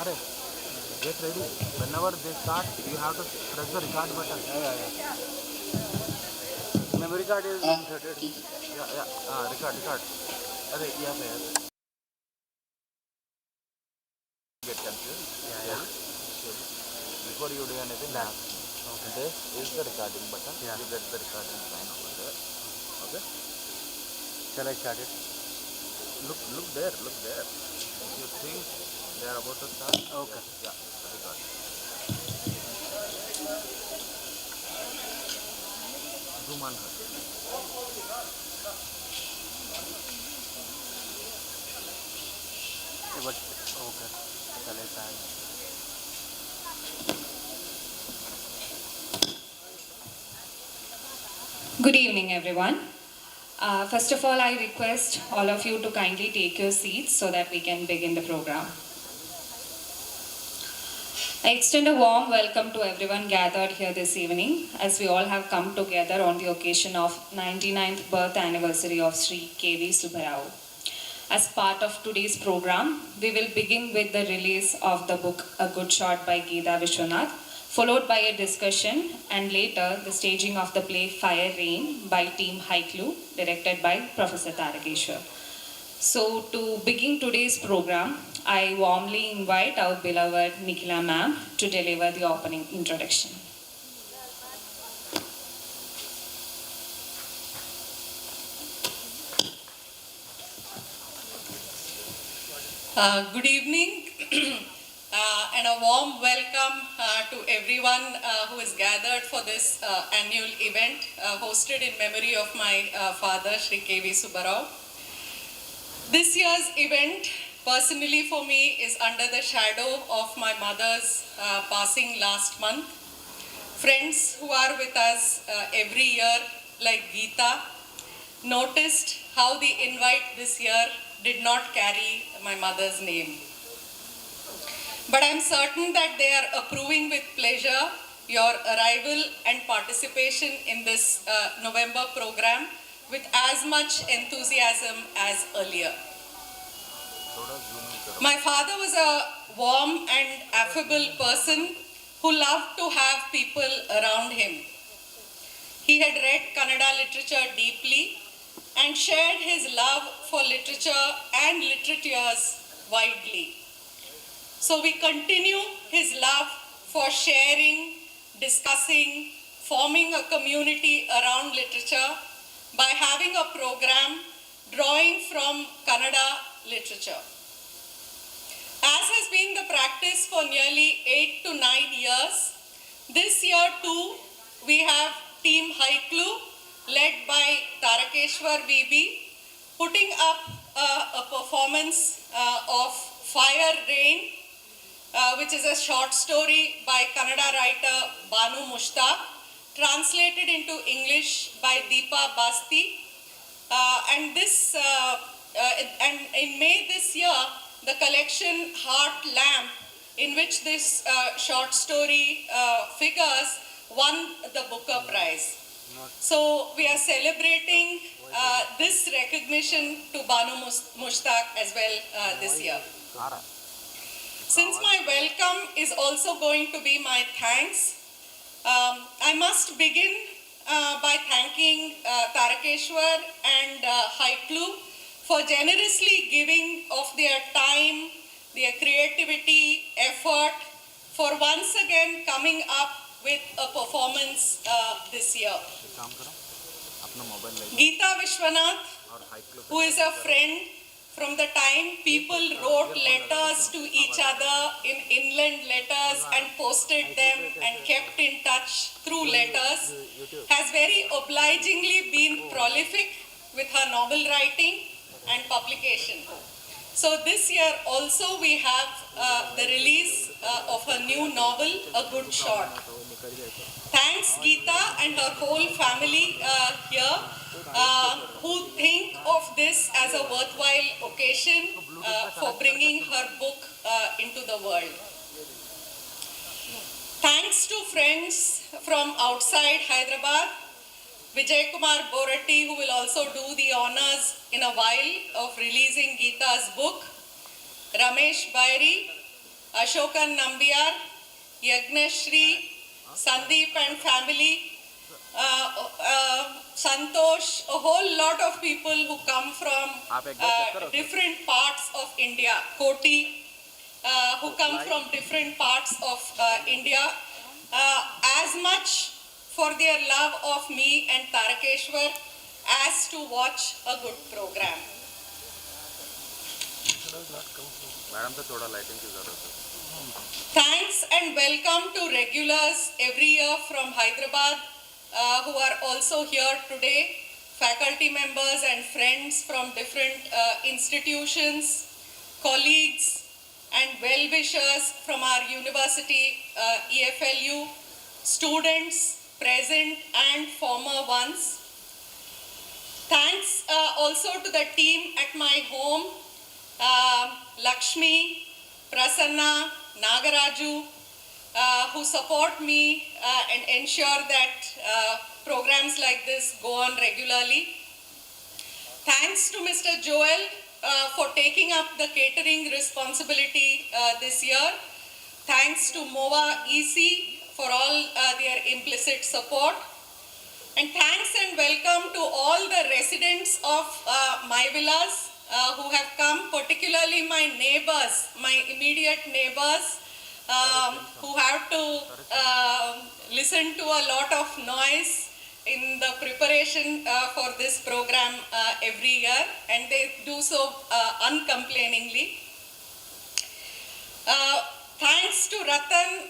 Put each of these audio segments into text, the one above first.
Are, get ready. Whenever they start, you have to press the record button. Memory card is inserted. Record. Are, yes. Get confused. Yes. Before you do anything, this is the recording button. You get the recording sign over there. Okay. Shall I start it? Look there. If you think they are about to start, Okay. Yeah. Record. Zoom on her. But okay. Shall I start? Good evening, everyone. First of all, I request all of you to kindly take your seats so that we can begin the program. I extend a warm welcome to everyone gathered here this evening as we all have come together on the occasion of 99th birth anniversary of Sri K.V. Subbarao. As part of today's program, we will begin with the release of the book A Good Shot by Geeta Vishwanath, followed by a discussion and later the staging of the play Fire Rain by Team Hyklu, directed by Professor Tarakeshwar. So to begin today's program, I warmly invite our beloved Nikhila ma'am to deliver the opening introduction. Good evening and a warm welcome to everyone who is gathered for this annual event hosted in memory of my father, Sri K.V. Subbarao. This year's event, personally for me, is under the shadow of my mother's passing last month. Friends who are with us every year, like Geeta, noticed how the invite this year did not carry my mother's name. But I'm certain that they are approving with pleasure your arrival and participation in this November program with as much enthusiasm as earlier. My father was a warm and affable person who loved to have people around him. He had read Kannada literature deeply and shared his love for literature and literatures widely. So we continue his love for sharing, discussing, forming a community around literature by having a program drawing from Kannada literature. As has been the practice for nearly 8 to 9 years, this year too we have Team Hyklu led by Tarakeshwar VB, putting up a performance of Fire Rain, which is a short story by Kannada writer Banu Mushtaq, translated into English by Deepa Basti. And in May this year, the collection Heart Lamp, in which this short story figures, won the Booker Prize. So we are celebrating this recognition to Banu Mushtaq as well this year. Since my welcome is also going to be my thanks, I must begin by thanking Tarakeshwar and Hyklu for generously giving of their time, their creativity, effort, for once again coming up with a performance this year. Geeta Vishwanath, who is a friend from the time people wrote letters to each other in inland letters and posted them and kept in touch through letters, has very obligingly been prolific with her novel writing and publication. So this year also we have the release of her new novel, A Good Shot. Thanks Geeta and her whole family here who think of this as a worthwhile occasion for bringing her book into the world. Thanks to friends from outside Hyderabad, Vijay Kumar Boratti, who will also do the honors in a while of releasing Geeta's book, Ramesh Bairi, Ashokan Nambiar, Yagnashri, Sandeep and family, Santosh, a whole lot of people who come from different parts of India, Koti, who come from different parts of India, as much for their love of me and Tarakeshwar as to watch a good program. Madam तो थोड़ा lighting की जरूरत है. Thanks and welcome to regulars every year from Hyderabad who are also here today, faculty members and friends from different institutions, colleagues and well-wishers from our university, EFLU, students present and former ones. Thanks also to the team at my home, Lakshmi, Prasanna, Nagaraju, who support me and ensure that programs like this go on regularly. Thanks to Mr. Joel for taking up the catering responsibility this year. Thanks to MOVA EC for all their implicit support. And thanks and welcome to all the residents of my villas who have come, particularly my neighbors, my immediate neighbors, who have to listen to a lot of noise in the preparation for this program every year, and they do so uncomplainingly. Thanks to Ratan,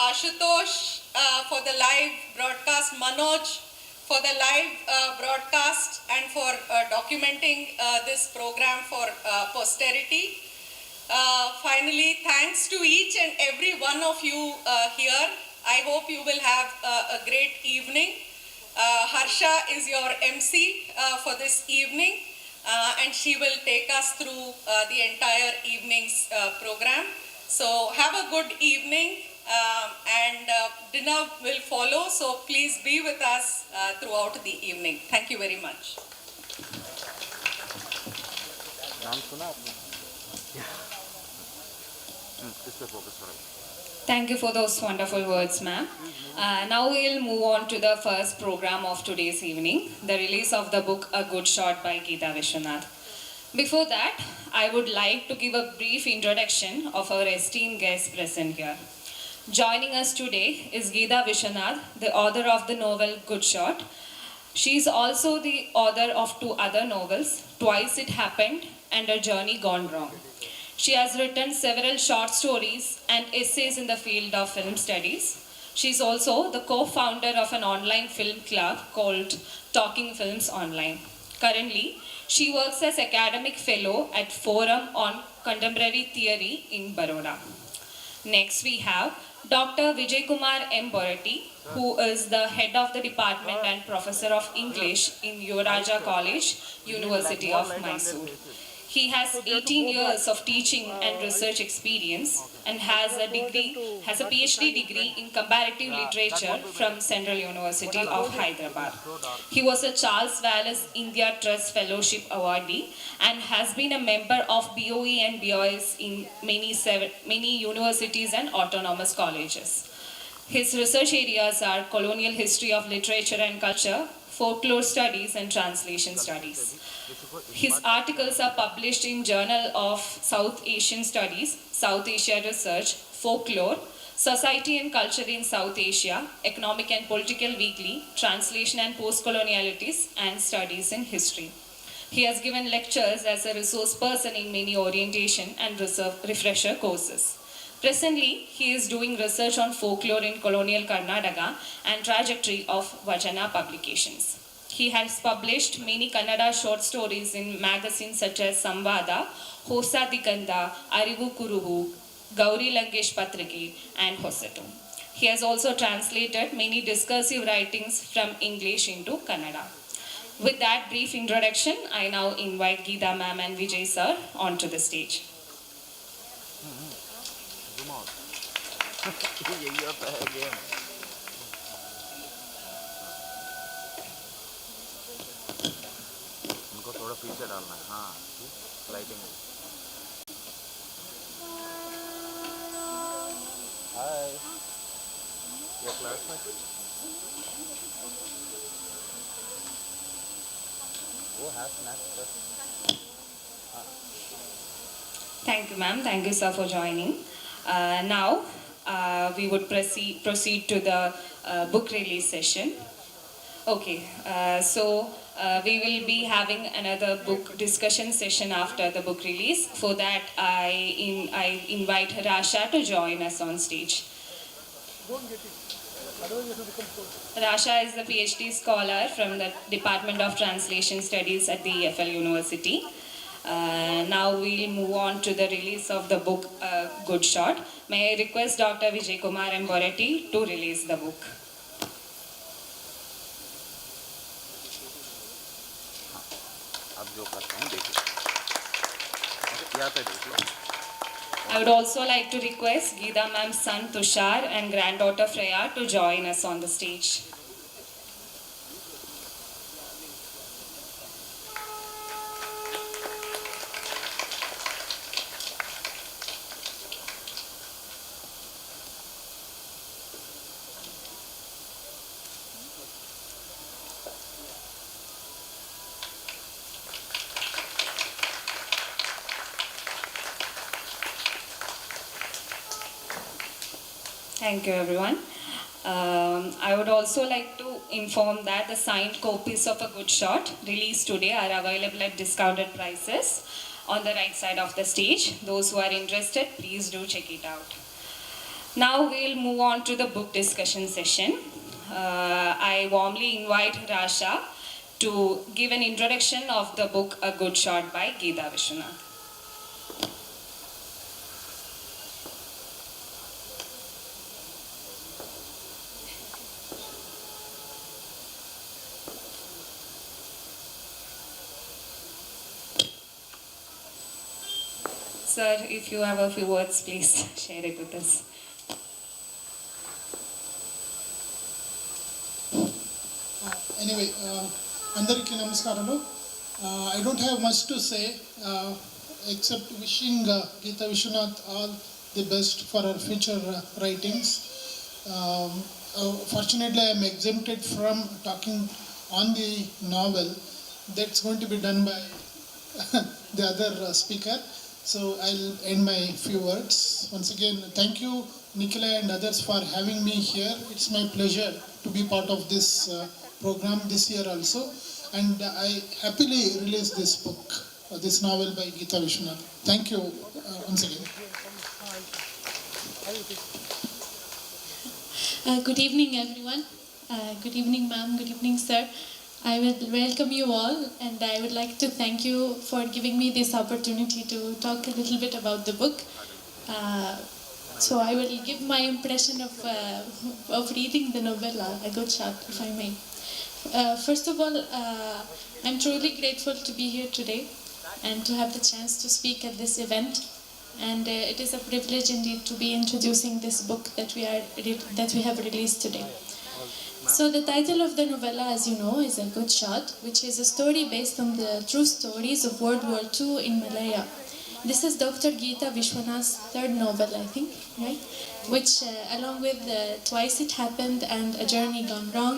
Ashutosh for the live broadcast, Manoj for the live broadcast and for documenting this program for posterity. Finally, thanks to each and every one of you here. I hope you will have a great evening. Harsha is your MC for this evening and she will take us through the entire evening's program. So have a good evening and dinner will follow. So please be with us throughout the evening. Thank you very much. नाम सुना आपने? इस पे focus करो. Thank you for those wonderful words, ma'am. Now we'll move on to the first program of today's evening, the release of the book A Good Shot by Geeta Vishwanath. Before that, I would like to give a brief introduction of our esteemed guest present here. Joining us today is Geeta Vishwanath, the author of the novel Good Shot. She is also the author of 2 other novels, Twice It Happened and A Journey Gone Wrong. She has written several short stories and essays in the field of film studies. She is also the co-founder of an online film club called Talking Films Online. Currently, she works as academic fellow at Forum on Contemporary Theory in Baroda. Next, we have Dr. Vijay Kumar M. Borati, who is the head of the department and professor of English in Yuvaraja College, University of Mysore. He has 18 years of teaching and research experience and has a PhD degree in comparative literature from Central University of Hyderabad. He was a Charles Wallace India Trust Fellowship awardee and has been a member of BOE and BOS in many universities and autonomous colleges. His research areas are colonial history of literature and culture, folklore studies and translation studies. His articles are published in Journal of South Asian Studies, South Asia Research, Folklore, Society and Culture in South Asia, Economic and Political Weekly, Translation and Postcolonialities, and Studies in History. He has given lectures as a resource person in many orientation and refresher courses. Presently, he is doing research on folklore in colonial Karnataka and trajectory of Vajana publications. He has published many Kannada short stories in magazines such as Samvada, Hosa Diganda, Arivu Kuruhu, Gauri Lankesh Patriki, and Hosetu. He has also translated many discursive writings from English into Kannada. With that brief introduction, I now invite Geeta ma'am and Vijay sir onto the stage. यही होता है game. उनको थोड़ा पीछे डालना है. हाँ, lighting. Your classmate? Go have snacks first. Thank you, ma'am. Thank you, sir, for joining. Now, we would proceed to the book release session. Okay, we will be having another book discussion session after the book release. For that, I invite Rasha to join us on stage. Rasha is a PhD scholar from the Department of Translation Studies at the EFL University. Now we'll move on to the release of the book Good Shot. May I request Dr. Vijay Kumar M. Boretti to release the book. अब जो करते हैं देखिए यहाँ पे देखिए I would also like to request Geeta ma'am's son Tushar and granddaughter Freya to join us on the stage. Thank you, everyone. I would also like to inform that the signed copies of A Good Shot released today are available at discounted prices on the right side of the stage. Those who are interested, please do check it out. Now we'll move on to the book discussion session. I warmly invite Rasha to give an introduction of the book A Good Shot by Geeta Vishwanath. Sir, if you have a few words, please share it with us. Anyway, అందరికీ నమస్కారాలు. I don't have much to say except wishing Geeta Vishwanath all the best for her future writings. Fortunately, I am exempted from talking on the novel. That's going to be done by the other speaker. So I'll end my few words. Once again, thank you, Nikhila and others, for having me here. It's my pleasure to be part of this program this year also. And I happily release this book, this novel by Geeta Vishwanath. Thank you once again. Good evening, everyone. Good evening, ma'am. Good evening, sir. I will welcome you all, and I would like to thank you for giving me this opportunity to talk a little bit about the book. So I will give my impression of reading the novella, A Good Shot, if I may. First of all, I'm truly grateful to be here today and to have the chance to speak at this event. And it is a privilege indeed to be introducing this book that we have released today. So the title of the novella, as you know, is A Good Shot, which is a story based on the true stories of World War II in Malaya. This is Dr. Geeta Vishwanath's third novel, I think, right? Which, along with Twice It Happened and A Journey Gone Wrong,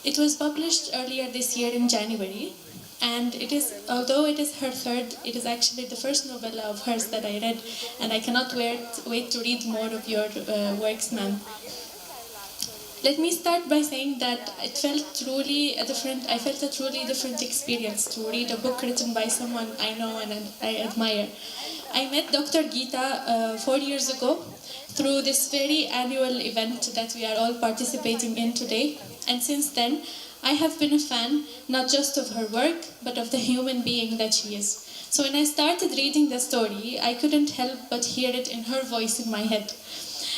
it was published earlier this year in January. And it is, although it is her third, it is actually the first novella of hers that I read, and I cannot wait to read more of your works, ma'am. Let me start by saying that I felt a truly different experience to read a book written by someone I know and I admire. I met Dr. Geeta 4 years ago through this very annual event that we are all participating in today. And since then, I have been a fan, not just of her work, but of the human being that she is. So when I started reading the story, I couldn't help but hear it in her voice in my head.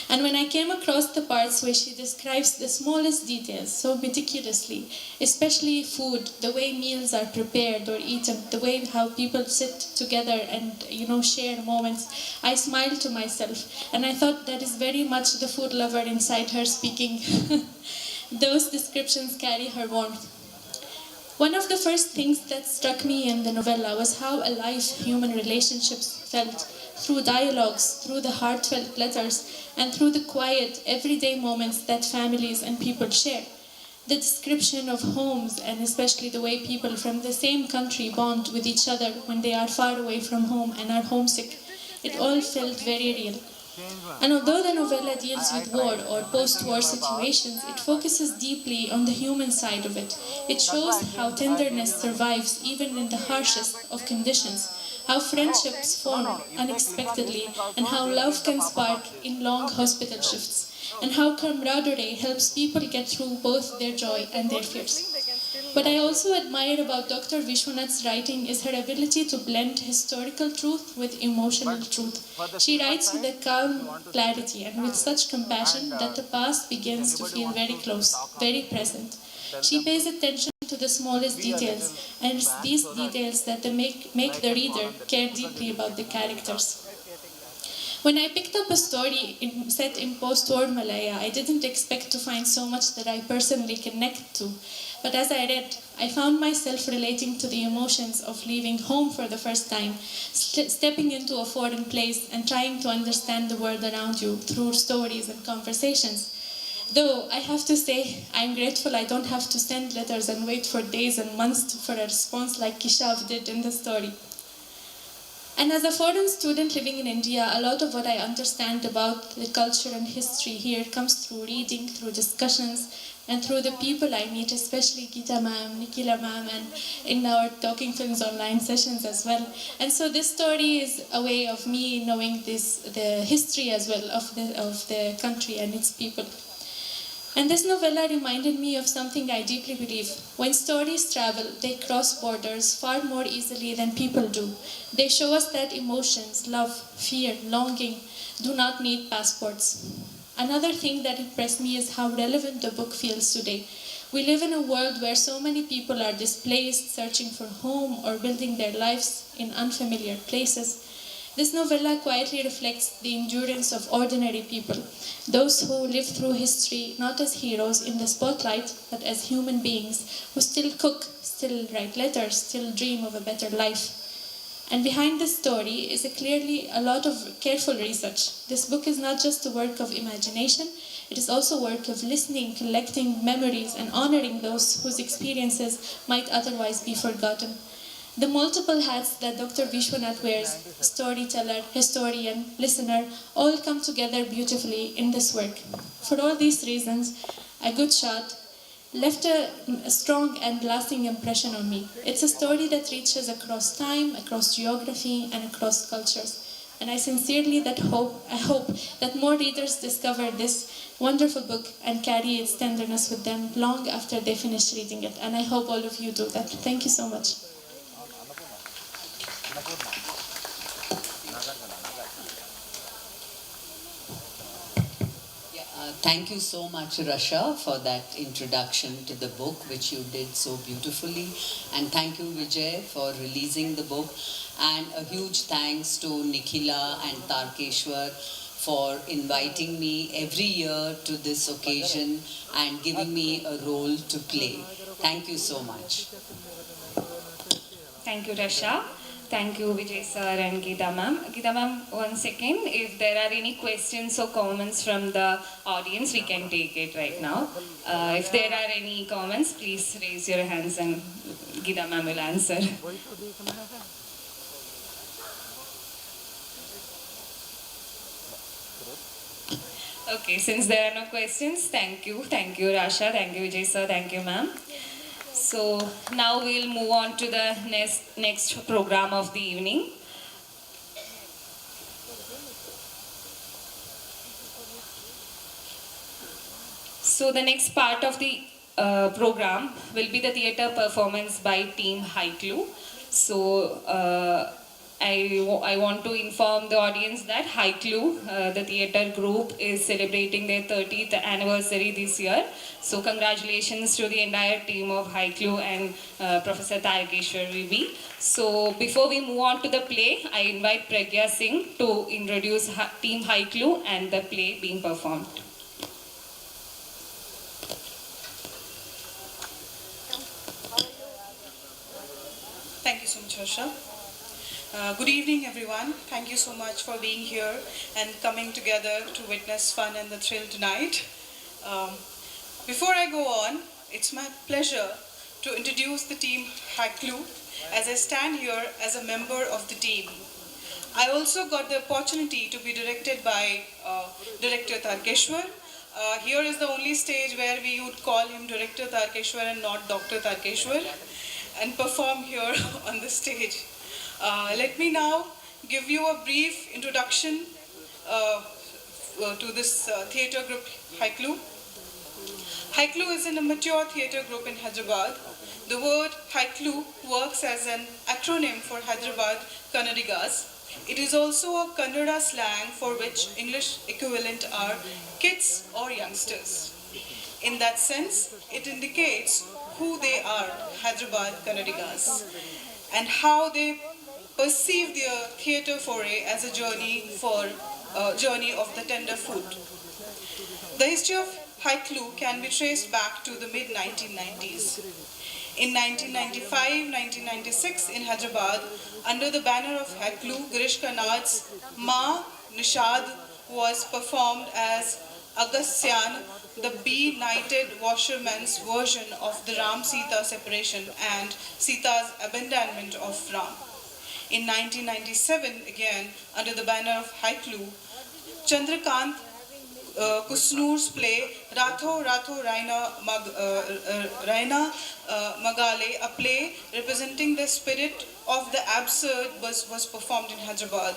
And when I came across the parts where she describes the smallest details so meticulously, especially food, the way meals are prepared or eaten, the way how people sit together and, share moments, I smiled to myself. And I thought that is very much the food lover inside her speaking. Those descriptions carry her warmth. One of the first things that struck me in the novella was how alive human relationships felt through dialogues, through the heartfelt letters, and through the quiet, everyday moments that families and people share. The description of homes, and especially the way people from the same country bond with each other when they are far away from home and are homesick, it all felt very real. And although the novella deals with war or post-war situations, it focuses deeply on the human side of it. It shows how tenderness survives even in the harshest of conditions, how friendships form unexpectedly, and how love can spark in long hospital shifts, and how camaraderie helps people get through both their joy and their fears. What I also admire about Dr. Vishwanath's writing is her ability to blend historical truth with emotional truth. She writes with a calm clarity and with such compassion that the past begins to feel very close, very present. She pays attention to the smallest details, and it's these details that make the reader care deeply about the characters. When I picked up a story set in post-war Malaya, I didn't expect to find so much that I personally connect to. But as I read, I found myself relating to the emotions of leaving home for the first time, stepping into a foreign place and trying to understand the world around you through stories and conversations. Though I have to say, I'm grateful I don't have to send letters and wait for days and months for a response like Kishav did in the story. And as a foreign student living in India, a lot of what I understand about the culture and history here comes through reading, through discussions, and through the people I meet, especially Geeta ma'am, Nikila ma'am, and in our Talking Films online sessions as well. And so this story is a way of me knowing the history as well of the country and its people. And this novella reminded me of something I deeply believe. When stories travel, they cross borders far more easily than people do. They show us that emotions, love, fear, longing, do not need passports. Another thing that impressed me is how relevant the book feels today. We live in a world where so many people are displaced, searching for home, or building their lives in unfamiliar places. This novella quietly reflects the endurance of ordinary people, those who live through history not as heroes in the spotlight, but as human beings who still cook, still write letters, still dream of a better life. And behind this story is clearly a lot of careful research. This book is not just a work of imagination, it is also a work of listening, collecting memories, and honoring those whose experiences might otherwise be forgotten. The multiple hats that Dr. Vishwanath wears, storyteller, historian, listener, all come together beautifully in this work. For all these reasons, A Good Shot left a strong and lasting impression on me. It's a story that reaches across time, across geography, and across cultures. And I sincerely hope that more readers discover this wonderful book and carry its tenderness with them long after they finish reading it. And I hope all of you do that. Thank you so much. Thank you so much, Rasha, for that introduction to the book, which you did so beautifully. And thank you, Vijay, for releasing the book. And a huge thanks to Nikhila and Tarkeshwar for inviting me every year to this occasion and giving me a role to play. Thank you so much. Thank you, Rasha. Thank you, Vijay sir and Geeta ma'am. Geeta ma'am, 1 second. If there are any questions or comments from the audience, we can take it right now. If there are any comments, please raise your hands and Geeta ma'am will answer. Okay, since there are no questions, thank you. Thank you, Rasha. Thank you, Vijay sir. Thank you, ma'am. So now we'll move on to the next program of the evening. So the next part of the program will be the theatre performance by Team Hyklu. So I want to inform the audience that Hyklu, the theatre group, is celebrating their 30th anniversary this year. So congratulations to the entire team of Hyklu and Professor Tarkeshwar VB. So before we move on to the play, I invite Pragya Singh to introduce Team Hyklu and the play being performed. Thank you so much, Harsha. Good evening, everyone. Thank you so much for being here and coming together to witness fun and the thrill tonight. Um, Before I go on, it's my pleasure to introduce the team Hyklu as I stand here as a member of the team. I also got the opportunity to be directed by Director Tarkeshwar. Here is the only stage where we would call him Director Tarkeshwar and not Dr. Tarkeshwar, and perform here on the stage. Let me now give you a brief introduction to this theatre group Hyklu. Hyklu is an amateur theatre group in Hyderabad. The word Hyklu works as an acronym for Hyderabad Kannadigas. It is also a Kannada slang for which English equivalent are kids or youngsters. In that sense, it indicates who they are, Hyderabad Kannadigas, and how they perceive their theatre foray as a journey of the tender foot. The history of Hyklu can be traced back to the mid-1990s. In 1995-1996 in Hyderabad, under the banner of Hyklu, Girish Karnad's Ma Nishad was performed as Agastyan, the benighted washerman's version of the Ram-Sita separation and Sita's abandonment of Ram. In 1997, again, under the banner of Hyklu, Chandrakant Kusnoor's play Ratho Ratho Raina Magale, a play representing the spirit of the absurd, was performed in Hyderabad.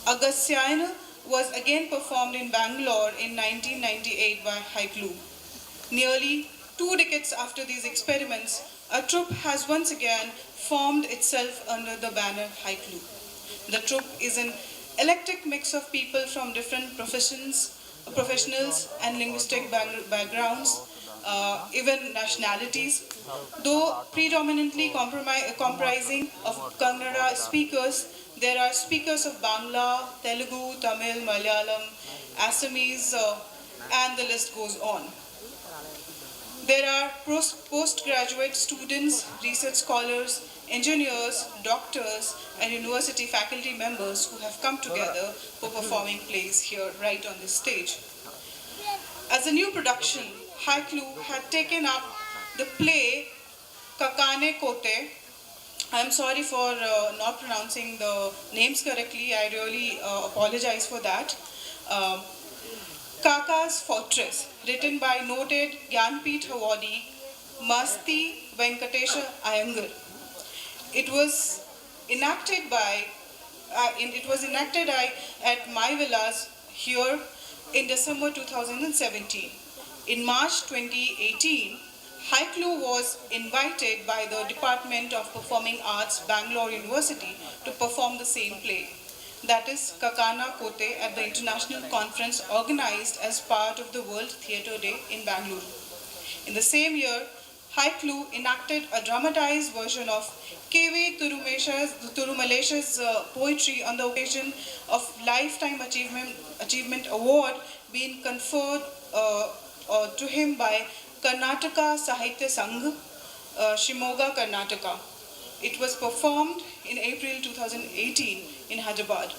Agastyan was again performed in Bangalore in 1998 by Hyklu. Nearly 2 decades after these experiments, a troupe has once again formed itself under the banner Hyklu. The troupe is an eclectic mix of people from different professionals and linguistic backgrounds, even nationalities. Though predominantly comprising of Kannada speakers, there are speakers of Bangla, Telugu, Tamil, Malayalam, Assamese, and the list goes on. There are postgraduate students, research scholars, engineers, doctors, and university faculty members who have come together for performing plays here right on this stage. As a new production, Hyklu had taken up the play Kakane Kote. I am sorry for not pronouncing the names correctly. I really apologize for that. Kaka's Fortress, written by noted Gyanpith awardee Masti Venkatesha Iyengar. It was enacted at My Villas here in December 2017. In March 2018, Hyklu was invited by the Department of Performing Arts, Bangalore University, to perform the same play. That is Kakana Kote at the international conference organized as part of the World Theatre Day in Bangalore. In the same year, Hyklu enacted a dramatized version of K.V. Thurumalesha's poetry on the occasion of Lifetime Achievement Award being conferred to him by Karnataka Sahitya Sangh, Shimoga, Karnataka. It was performed in April 2018 in Hyderabad.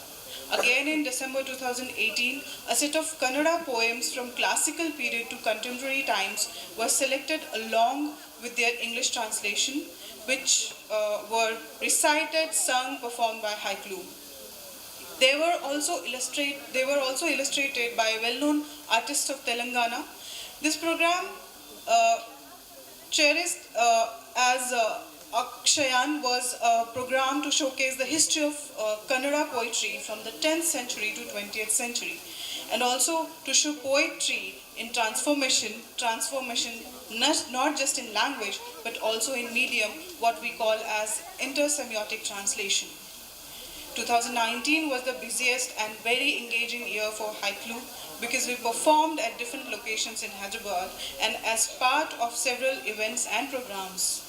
Again in December 2018, a set of Kannada poems from classical period to contemporary times was selected along with their English translation, which were recited, sung, performed by Hyklu. They were also illustrated by well-known artists of Telangana. This program, cherished as Akshayan, was a program to showcase the history of Kannada poetry from the 10th century to 20th century, and also to show poetry in transformation not just in language but also in medium, what we call as intersemiotic translation. 2019 was the busiest and very engaging year for Hyklu because we performed at different locations in Hyderabad and as part of several events and programs.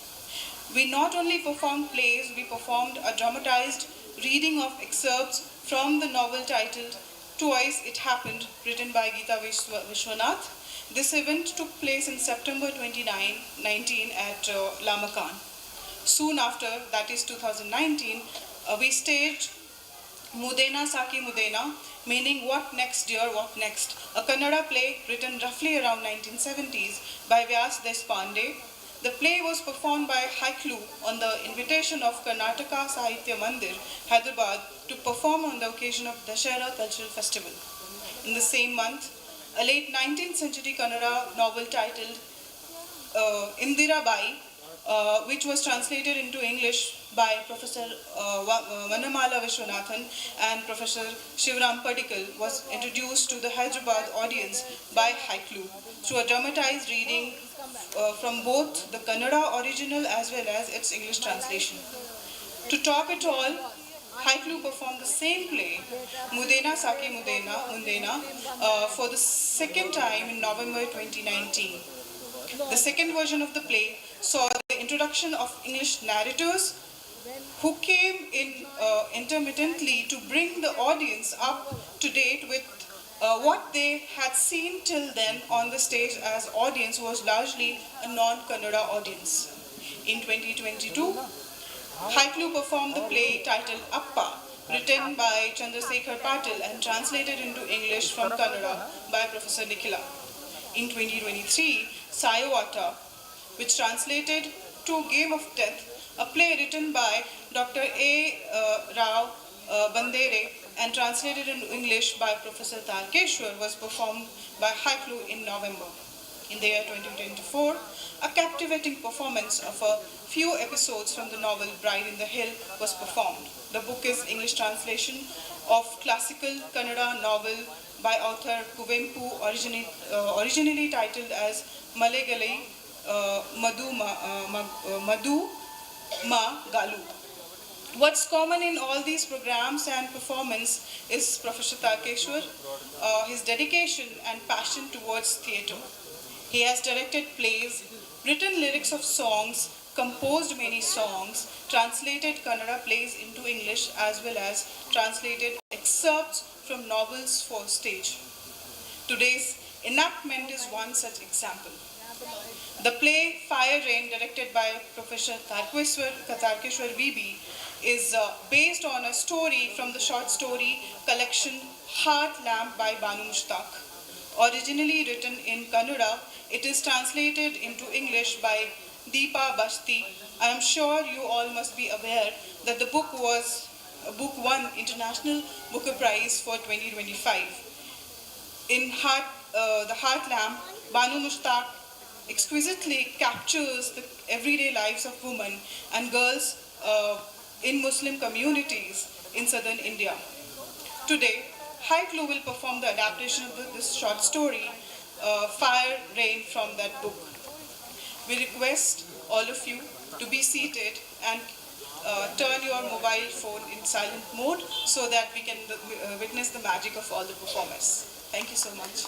We not only performed plays, we performed a dramatized reading of excerpts from the novel titled Twice It Happened, written by Geeta Vishwanath. This event took place in September 2019 at Lamakan. soon after, that is 2019, we staged Mudena Saki Mudena, meaning what next dear, what next? A Kannada play written roughly around 1970s by Vyas Deshpande. The play was performed by Hyklu on the invitation of Karnataka Sahitya Mandir, Hyderabad, to perform on the occasion of Dashera Cultural Festival. In the same month, a late 19th century Kannada novel titled Indira Bai, which was translated into English by Professor Vanamala Vishwanathan and Professor Shivram Padikal, was introduced to the Hyderabad audience by Hyklu through a dramatized reading from both the Kannada original as well as its English translation. To top it all, Hyklu performed the same play, Mudena Saki Mundena, for the second time in November 2019. The second version of the play saw the introduction of English narrators who came in intermittently to bring the audience up to date with what they had seen till then on the stage, as audience was largely a non-Kannada audience. In 2022, Hyklu performed the play titled Appa, written by Chandrasekhar Patil and translated into English from Kannada by Professor Nikhila. In 2023, Sayawata, which translated to Game of Death, a play written by Dr. A. Rao Bandere and translated into English by Professor Tarkeshwar, was performed by Hyklu in November. In the year 2024, a captivating performance of a few episodes from the novel Bride in the Hill was performed. The book is English translation of classical Kannada novel by author Kuvempu, originally titled as Malegalai Madhu Ma Galu. What's common in all these programs and performance is Professor Tarkeshwar, his dedication and passion towards theatre. He has directed plays, written lyrics of songs, composed many songs, translated Kannada plays into English, as well as translated excerpts from novels for stage. Today's enactment is one such example. The play Fire Rain, directed by Professor Tarkeshwar VB, is based on a story from the short story collection Heart Lamp by Banu Mushtaq. Originally written in Kannada, it is translated into English by Deepa Basti. I am sure you all must be aware that the book won International Booker Prize for 2025. In the Heart Lamp, Banu Mushtaq exquisitely captures the everyday lives of women and girls in Muslim communities in southern India. Today, Hyklu will perform the adaptation of this short story, Fire Rain, from that book. We request all of you to be seated and turn your mobile phone in silent mode so that we can witness the magic of all the performers. Thank you so much.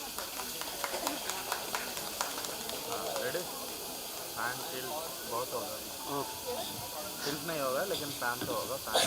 Ready fan till बहुत होगा tilt नहीं होगा लेकिन fan तो होगा fan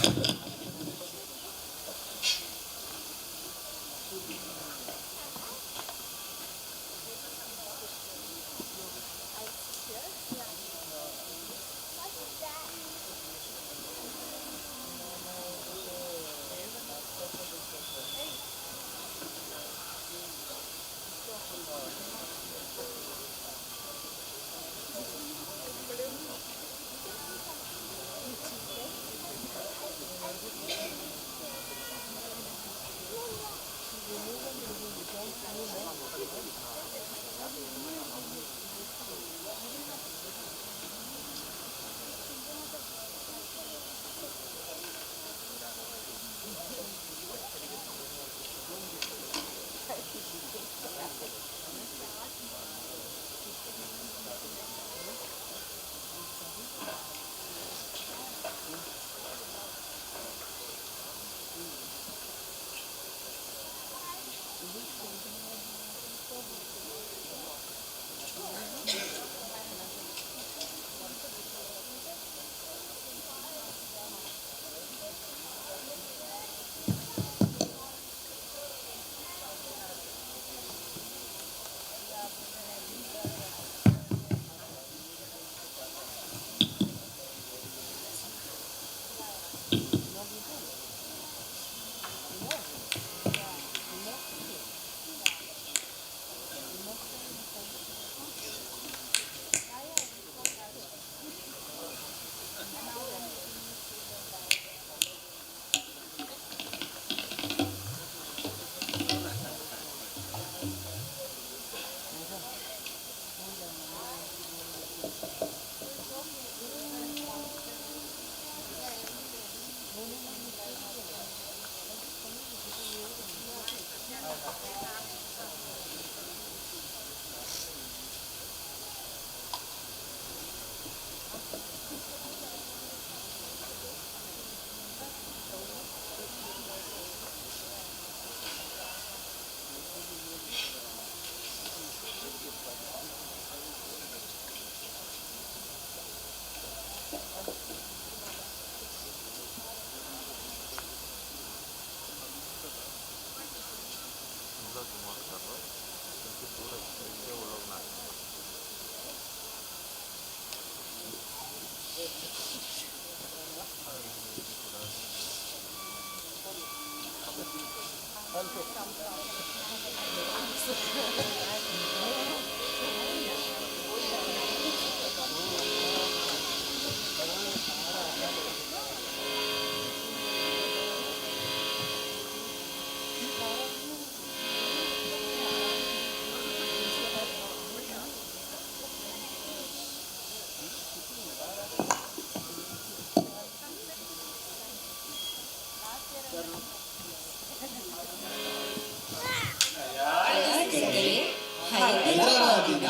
ಹೈದರಾಬಾದಿನ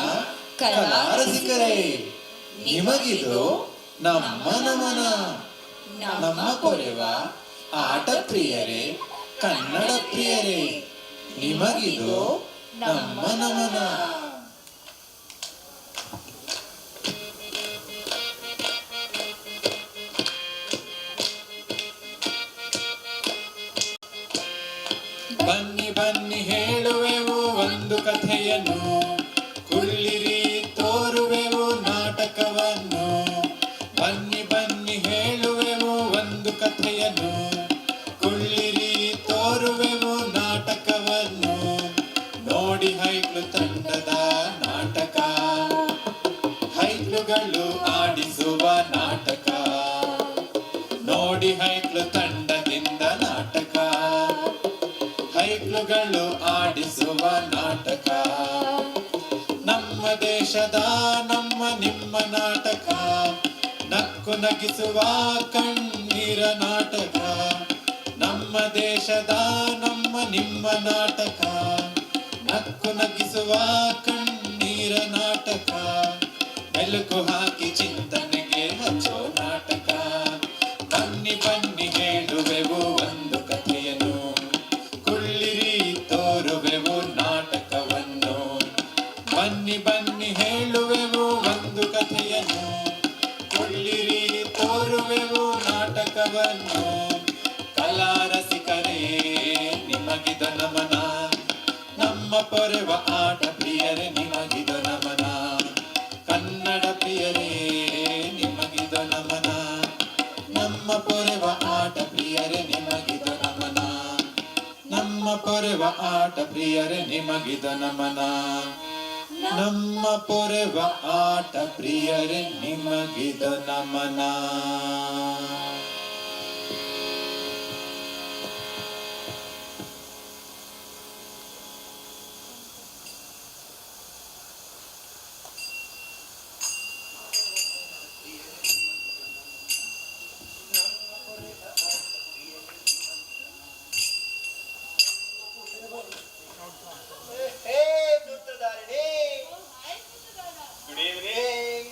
ಕಲಾ ರಸಿಕರೇ, ನಿಮಗಿದು ನಮ್ಮ ನಮನ. ನಮ್ಮ ಪೊರೆವ ಆಟ ಪ್ರಿಯರೇ, ಕನ್ನಡ ಪ್ರಿಯರೇ, ನಿಮಗಿದು ನಮ್ಮ ನಮನ. ಬನ್ನಿ ಬನ್ನಿ ಹೇಳುವೆವು ಒಂದು ಕಥೆಯನ್ನು, ಕುಳ್ಳಿರಿ ತೋರುವೆವು ನಾಟಕವನ್ನು. ಬನ್ನಿ ಬನ್ನಿ ಹೇಳುವೆವು ಒಂದು ಕಥೆಯನ್ನು, ಕುಳ್ಳಿರಿ ತೋರುವೆವು ನಾಟಕವನ್ನು. ನೋಡಿ ಹೈಕ್ಳು ತಂಡದ ನಾಟಕ, ಹೈಕ್ಳುಗಳು ಆಡಿಸುವ ನಾಟಕ. ನೋಡಿ ಹೈಕ್ಳು ತಂಡದಿಂದ ನಾಟಕ, ಹೈಕ್ಳುಗಳು ಆಡಿಸುವ ನಾಟಕ. ನಮ್ಮ ದೇಶದ ನಮ್ಮ ನಿಮ್ಮ ನಾಟಕ, ನಕ್ಕು ನಗಿಸುವ ಕಣ್ಣೀರ ನಾಟಕ. ನಮ್ಮ ದೇಶದ ನಮ್ಮ ನಿಮ್ಮ ನಾಟಕ, ನಕ್ಕು ನಗಿಸುವ ಕಣ್ಣೀರ ನಾಟಕ. ಬೆಳಕು ಹಾಕಿ ಚಿಂತನೆಗೆ ಹಚ್ಚೋ ನಾಟಕ. ಬನ್ನಿ ಬನ್ನಿ ಹೇಳುವೆವು ಒಂದು ಕಥೆಯನ್ನು, ಕುಳ್ಳಿರಿ ತೋರುವೆವು ನಾಟಕವನ್ನು. ಬನ್ನಿ ಬನ್ನಿ ಹೇಳುವೆವು ಒಂದು ಕಥೆಯನ್ನು, ಕುಳ್ಳಿರಿ ತೋರುವೆವು ನಾಟಕವನ್ನು. ಕಲಾ ರಸಿಕರೇ, ನಿಮಗಿದು ನಮನ. ನಮ್ಮ ಪೊರೆವ ಆಟ ಪ್ರಿಯರೇ, ನಿಮಗಿದು ನಮನ. ಕನ್ನಡ ಪ್ರಿಯರೇ, ನಿಮಗಿದು ನಮನ. ನಮ್ಮ ಪೊರೆವ ಆಟ ಪ್ರಿಯರೇ, ನಿಮಗಿದು ನಮನ. ನಮ್ಮ ಪೊರೆವ ಆಟ ಪ್ರಿಯರೇ, ನಿಮಗಿದು ನಮನ. ನಮ್ಮ ಪೊರೆವ ಆಟ ಪ್ರಿಯರೇ, ನಿಮಗಿದು ನಮನ. Good evening.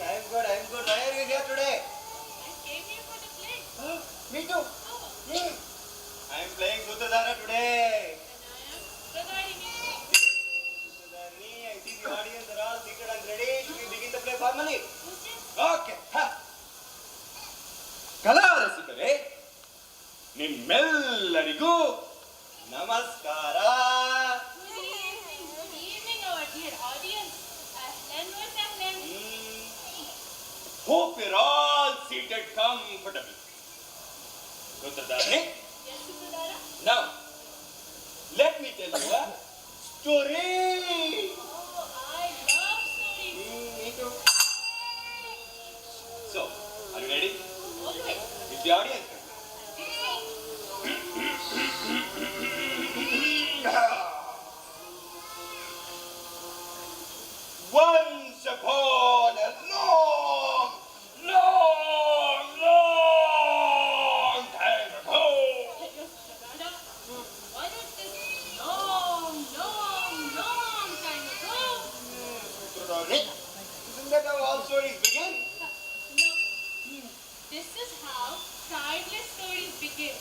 I'm good. Why are you here today? Me too. I'm playing Sutradhara today. Sutradharani, I see the audience are all seated and ready. Should we begin the play formally? Okay. ಕಲಾ ರಸಿಕರೇ, ನಿಮ್ಮೆಲ್ಲರಿಗೂ ನಮಸ್ಕಾರ. Hope you're all seated comfortably. Sutradharani? Yes, Sutradhara? Now, let me tell you a story. Oh, I love stories. Me too. So, are you ready? Always. Is the audience ready? Once upon a long time ago. What is this long time ago? Isn't that how all stories begin? No. This is how timeless stories begin.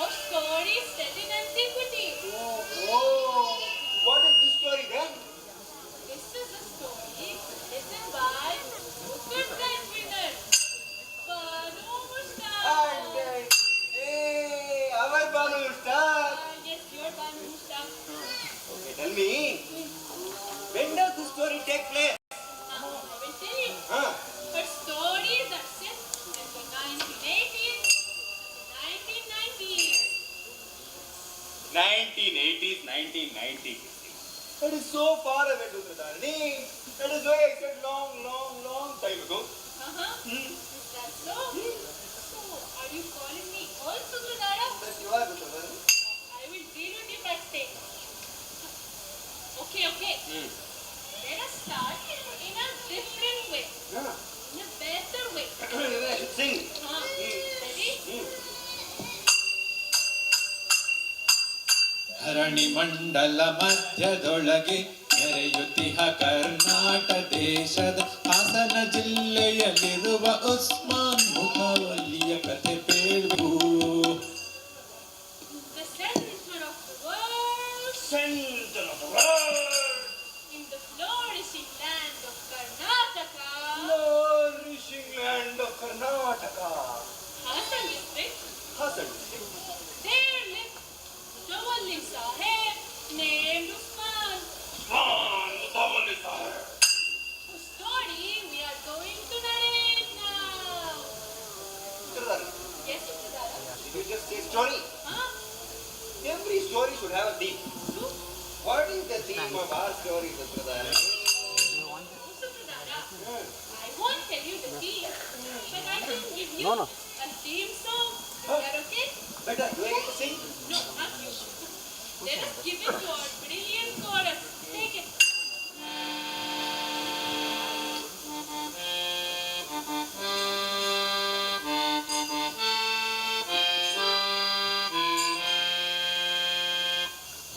Of stories set in antiquity. Oh, what is this story then? This is a story written by good friend with is 1990. That is so far away, Sutradharani. That is why I said long time ago. That's so? So, are you calling me old Sutradhara? Yes, you are, Sutradharani. I will deal with you backstage. Okay. Let us start in a different way. In a better way. I should sing. Ready? ಧರಣಿ ಮಂಡಲ ಮಧ್ಯದೊಳಗೆ ಮೆರೆಯುತ್ತಿಹ ಕರ್ನಾಟ ದೇಶದ ಹಾಸನ ಜಿಲ್ಲೆಯಲ್ಲಿರುವ ಉಸ್ಮಾನ್ ಮುಖವಲ್ಲಿಯ ಕಥೆ ಬೇಳು. The center of the world. Center of the world. In the flourishing land of Karnataka. Flourishing land of Karnataka. Hasan district. Hasan district. There lived Mutawalli Sahib named Usman. Mutawalli Sahib. Whose story we are going to narrate now. Sutradharani, Yes, Sutradhara. did you just say story? Huh? Every story should have a theme. True. What is the theme of our story, Sutradharani? Sutradhara. I won't tell you the theme, but I can give you a theme song. Is that okay? Better, do I get to sing? No, not you. Let us give it to our brilliant chorus. Take it.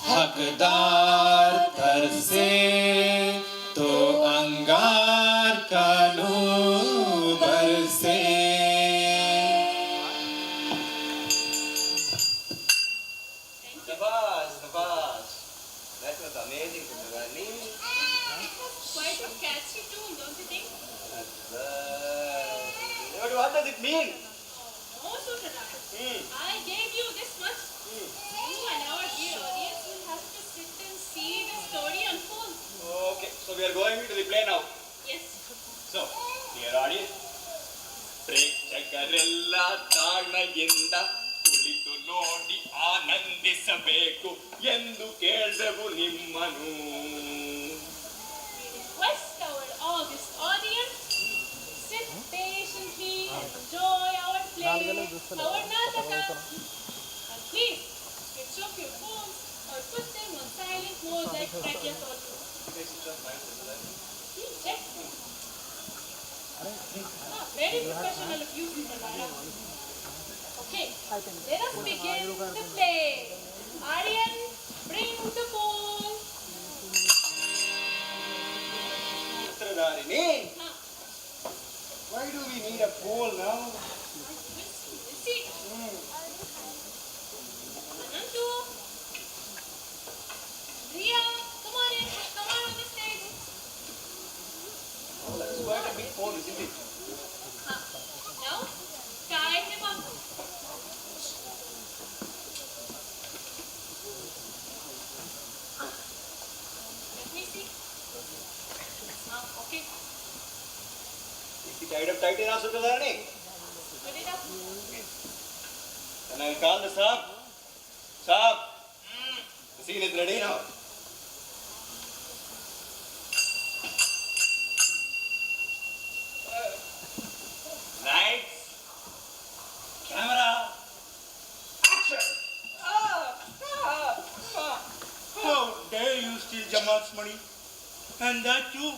हकदार तरसे तो अंगार कानू बरसे. Sabas. That was amazing, Sutradharani. Quite a catchy tune, don't you think? But what does it mean? No, Sutradhara. I gave you this much. You and our dear audience will have to sit and see the story unfold. Okay, so we are going into the play now. Yes. So, dear audience, ಪ್ರೇಕ್ಷಕರೆಲ್ಲ ತಾಳ್ಮೆಯಿಂದ ಕುಳಿತು ನೋಡಿ ಆನಂದಿಸಬೇಕು ಎಂದು ಕೇಳಿದೆವು ನಿಮ್ಮನು. We request our august audience sit patiently and enjoy our play, our nataka. And please, switch off your phones or put them on silent mode like Pragya told you. Please check. Very professional of you, Sutradhara. Okay, let us begin the play. Aryan, bring the bowl. Sutradharini, why do we need a pole now? We'll see. Anantu, Riya, come on in. Come on the stage. Oh, that's quite a big pole, isn't it? Now, tie him up. Let me see. Okay. Is he tied up tight enough, Sutradharini? Put it up. And I'll call the Saab. Saab, the scene is ready now. Lights, camera, action! How dare you steal Jamal's money? And that too,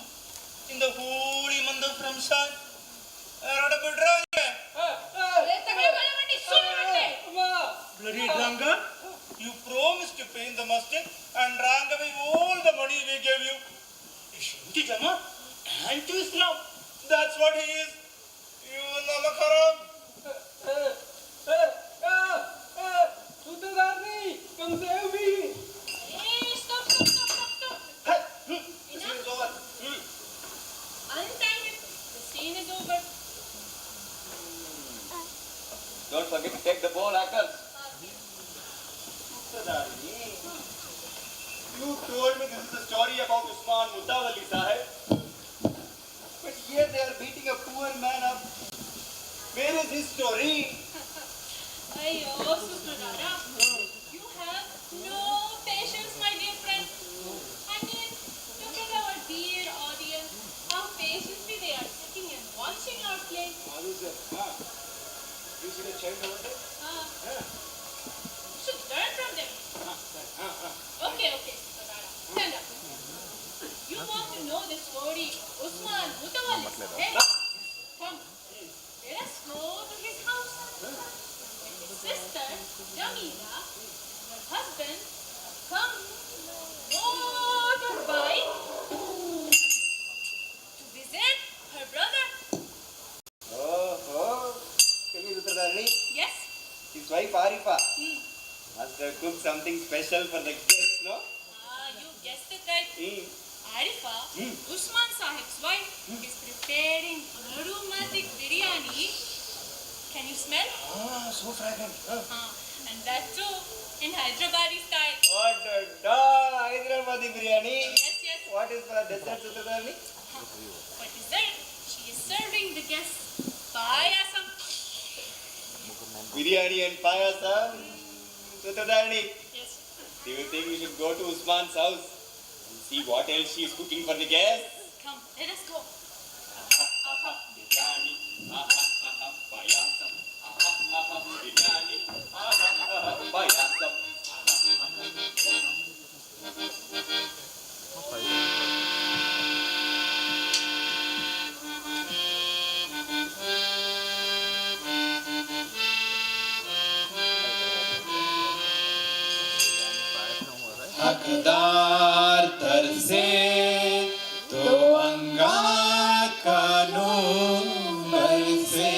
in the holy month of Ramzan. Bloody Ranga, you promised to pay in the masjid and drank away all the money we gave you. Isn't Jama? Anti-Islam. That's what he is. You Namakharam. Sutradharani, come save me. Hey, stop. Hey, the scene is over. Untie him. The scene is over. Don't forget to take the ball, actors. Sutradharani, you told me this is a story about Usman Mutawalli Sahib. But here they are beating a poor man up. Where is his story? Ayyo, Sutradhara. You have no patience is it? You see the child over there? Yeah. You should learn from them. Okay. Stand up. You want to know the story Usman Mutawalli? Hey, come. Let us go to his house. His sister, Jamila, her husband, come motorbike to visit her brother. Yes. His wife Arifa must have cooked something special for the guests, no? You guessed it right. Arifa, Usman Sahib's wife, is preparing aromatic biryani. Can you smell? So fragrant. And that too in Hyderabadi style. What a Hyderabadi biryani. Yes. What is for dessert, Sutradharani? For dessert, she is serving the guests payasam. Biryani and payasam. Sutradharani, Yes. do you think we should go to Usman's house and see what else she is cooking for the guests? Come, let us go. Biryani, payasam, biryani, payasam. हकदार तरसे तो अंगार कानून बरसे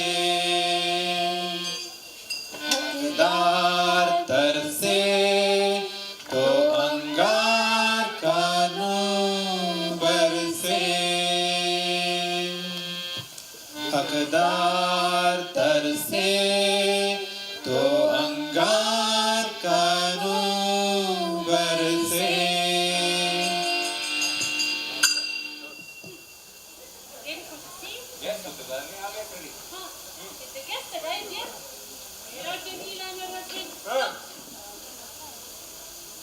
हकदार तरसे तो अंगार कानून बरसे हकदार तरसे तो अंगार कानून बरसे Ready for the scene? Yes, Sutradharani, I am ready. If the guests arrive yet, where are Jamila and her husband?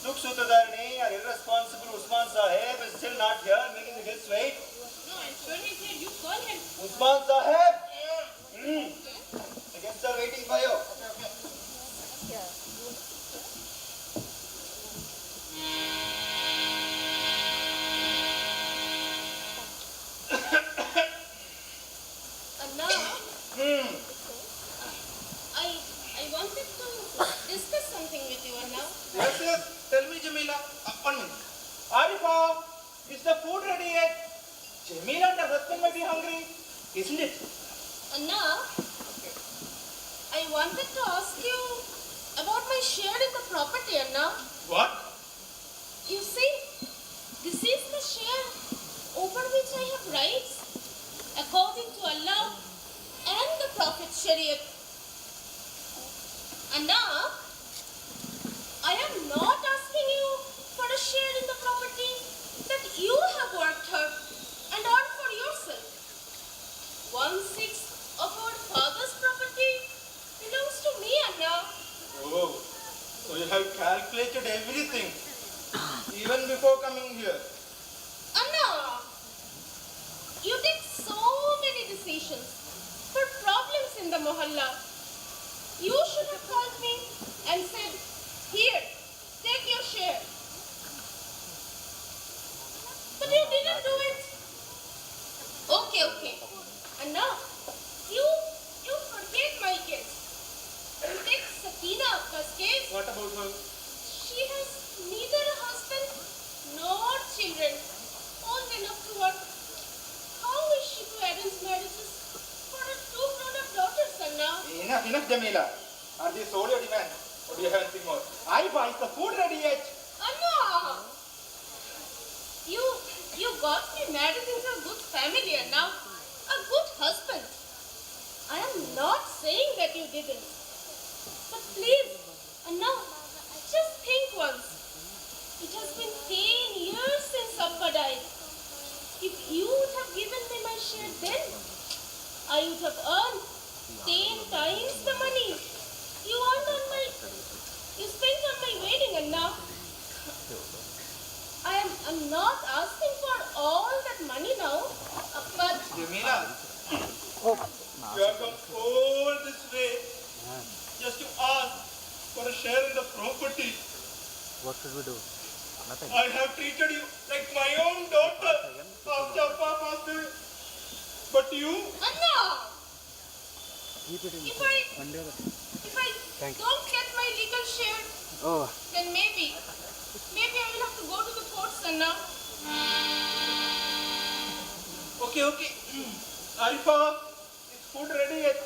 Look, Sutradharani, our irresponsible Usman Sahib is still not here, making the guests wait. No, I'm sure he's here. You call him. Usman Sahib! The guests are waiting for you. Anna, I wanted to discuss something with you, Anna. Yes. Tell me, Jamila. 1 minute. Arifa, is the food ready yet? Jamila and her husband might be hungry, isn't it? Anna, I wanted to ask you about my share in the property, Anna. What? You see, this is the share over which I have rights according to Allah and the Prophet Shariat. Anna, I am not asking you for a share in the property that you have worked hard and earned for yourself. 1/6 of our father's property belongs to me, Anna. Oh, so you have calculated everything, even before coming here. Anna, you take so many decisions for problems in the mohalla. You should have called me and said, here, take your share. But you didn't do it. Okay. Anna, you forget my case. You take Sakina Akka's case. What about her? She has neither a husband nor children old enough to work. How is she to arrange marriages for her 2 grown-up daughters, Anna? Enough, Jamila. Are these all your demands? Or do you have anything more? Arifa, is the food ready yet? Anna! You got me married into a good family, Anna. A good husband. I am not saying that you didn't. But please, Anna, just think once. It has been 10 years since Appa died. If you would have given me my share then, I would have earned 10 times the money you spent on my wedding, Anna. I'm not asking for all that money now, but Jamila, You have come all this way just to ask for a share in the property. What should we do? Nothing. I have treated you like my own daughter after Papa's death. But you, Anna! Keep it in. If I don't get my legal share, Oh, then maybe I will have to go to the courts, Anna. okay. Arifa, is food ready yet?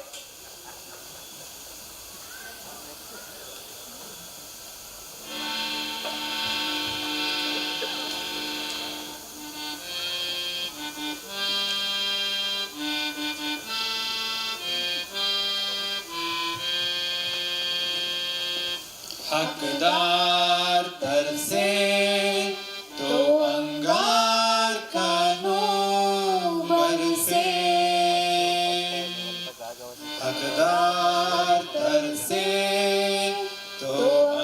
हकदार तरसे तो अंगार कानों बरसे हकदार तरसे तो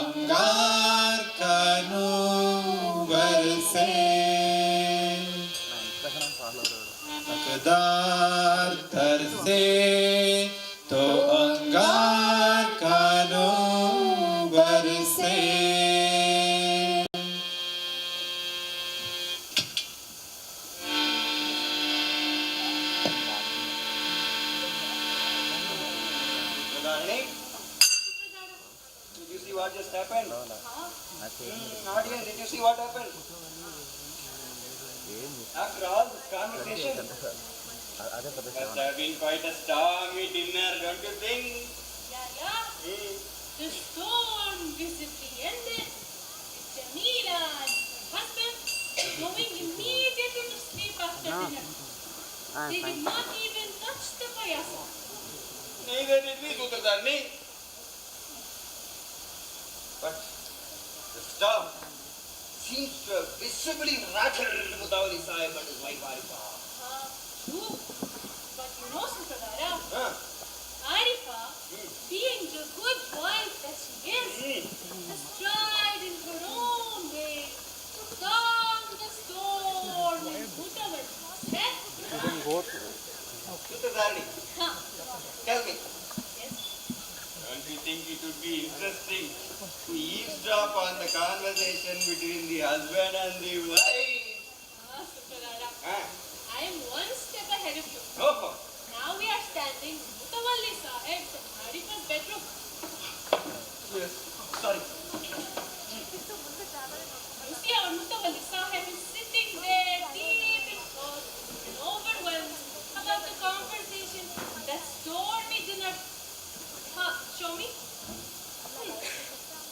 अंगार कानों बरसे हकदार तरसे तो अंगार कानों बरसे Darling, did you see what just happened? Nadia, did you see what happened? After all this conversation, must have been quite a stormy dinner, don't you think? Yeah. The storm visibly ended with Jamila and her husband going immediately to sleep after dinner. They did not even touch the payasa. Neither did we, Sutradharani. But the storm seems to have visibly rattled Mutawali Sahib and his wife Arifa. True. But you know, Sutradhara, Huh? Arifa, being the good wife that she is, has tried in her own way to calm the storm in Mutawalli's head. Sutradharani, Huh. tell me, Yes. don't you think it would be interesting to eavesdrop on the conversation between the husband and the wife? Sutradhara, Huh? I am one step ahead of you. Oh, Now we are standing in Mutawalli Sahib's and Arifa's bedroom. yes. Sorry. You see, our Mutawalli Sahib is sitting there deep in thought and overwhelmed about the conversation that stormy dinner. Huh, show me.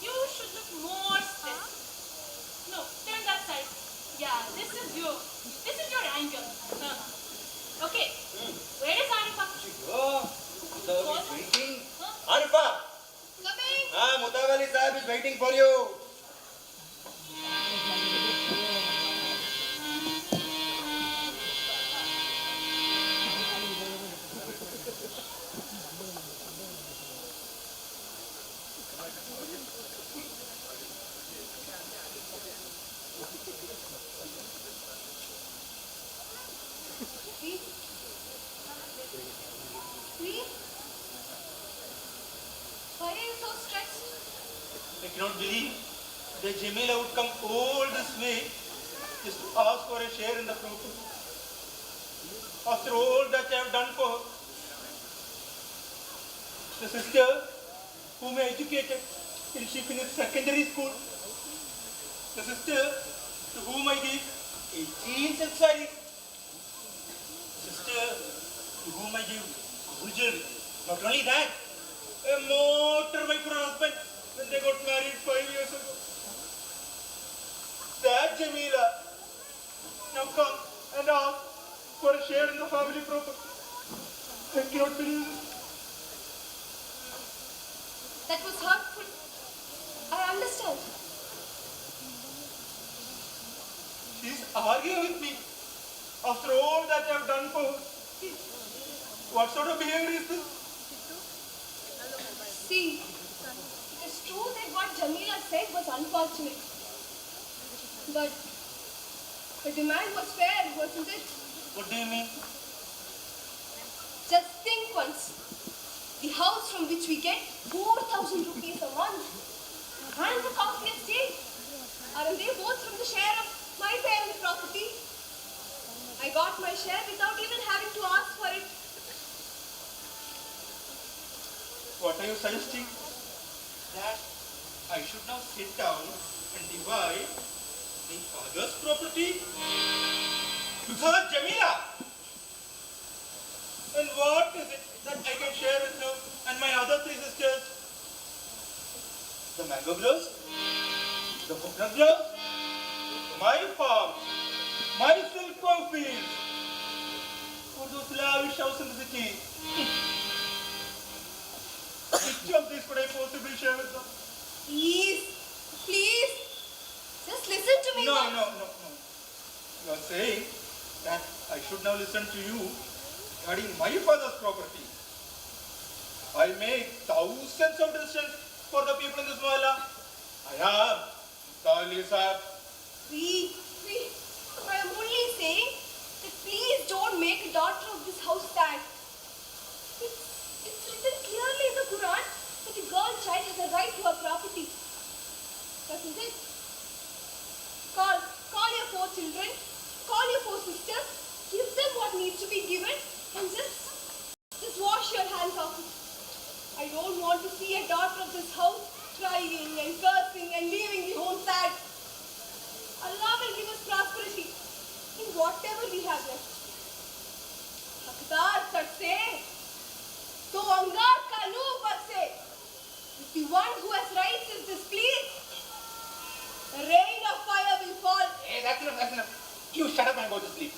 You should look more stressed. No, turn that side. Yeah, this is your angle. Okay, where is Arifa? Oh, so he's waiting. Huh? Arifa! Coming. Mutawali Sahib is waiting for you. See? See? Why are you so stressed? I cannot believe that Jamila would come all this way just to ask for a share in the property. After all that I have done for her. The sister whom I educated till she finished secondary school. The sister to whom I gave 18 silk sarees. Sister to whom I gave gold jewelry. Not only that, a motorbike for her husband when they got married 5 years ago. That Jamila now come and ask for a share in the family property. I cannot believe it. That was hurtful. I understand. She's arguing with me after all that I have done for her. What sort of behavior is this? See, it is true that what Jamila said was unfortunate. But her demand was fair, wasn't it? What do you mean? Just think once. The house from which we get 4,000 rupees a month and the costly estate. Aren't they both from the share of my parents' property? I got my share without even having to ask for it. What are you suggesting? That I should now sit down and divide the father's property with her Jamila? And what is it that I can share with her and my other three sisters? The mango groves, the coconut groves, my farm, my silkworm fields, or those lavish houses in the city. Which of these could I possibly share with them? Please, please, just listen to me. No. You are saying that I should now listen to you regarding my father's property. I make thousands of decisions for the people in this mohalla. I am Tali Sahib. Please, I am only saying that please don't make a daughter of this house sad. It's written clearly in the Quran that a girl child has a right to her property. Doesn't it? Call your 4 children, call your 4 sisters, give them what needs to be given, and just wash your hands of it. I don't want to see a daughter of this house crying and cursing and leaving the home sad. Allah will give us prosperity in whatever we have left. Haqdar karse, to angar kanu barse. If the one who has rights is displeased, the rain of fire will fall. Hey, that's enough. You shut up and go to sleep.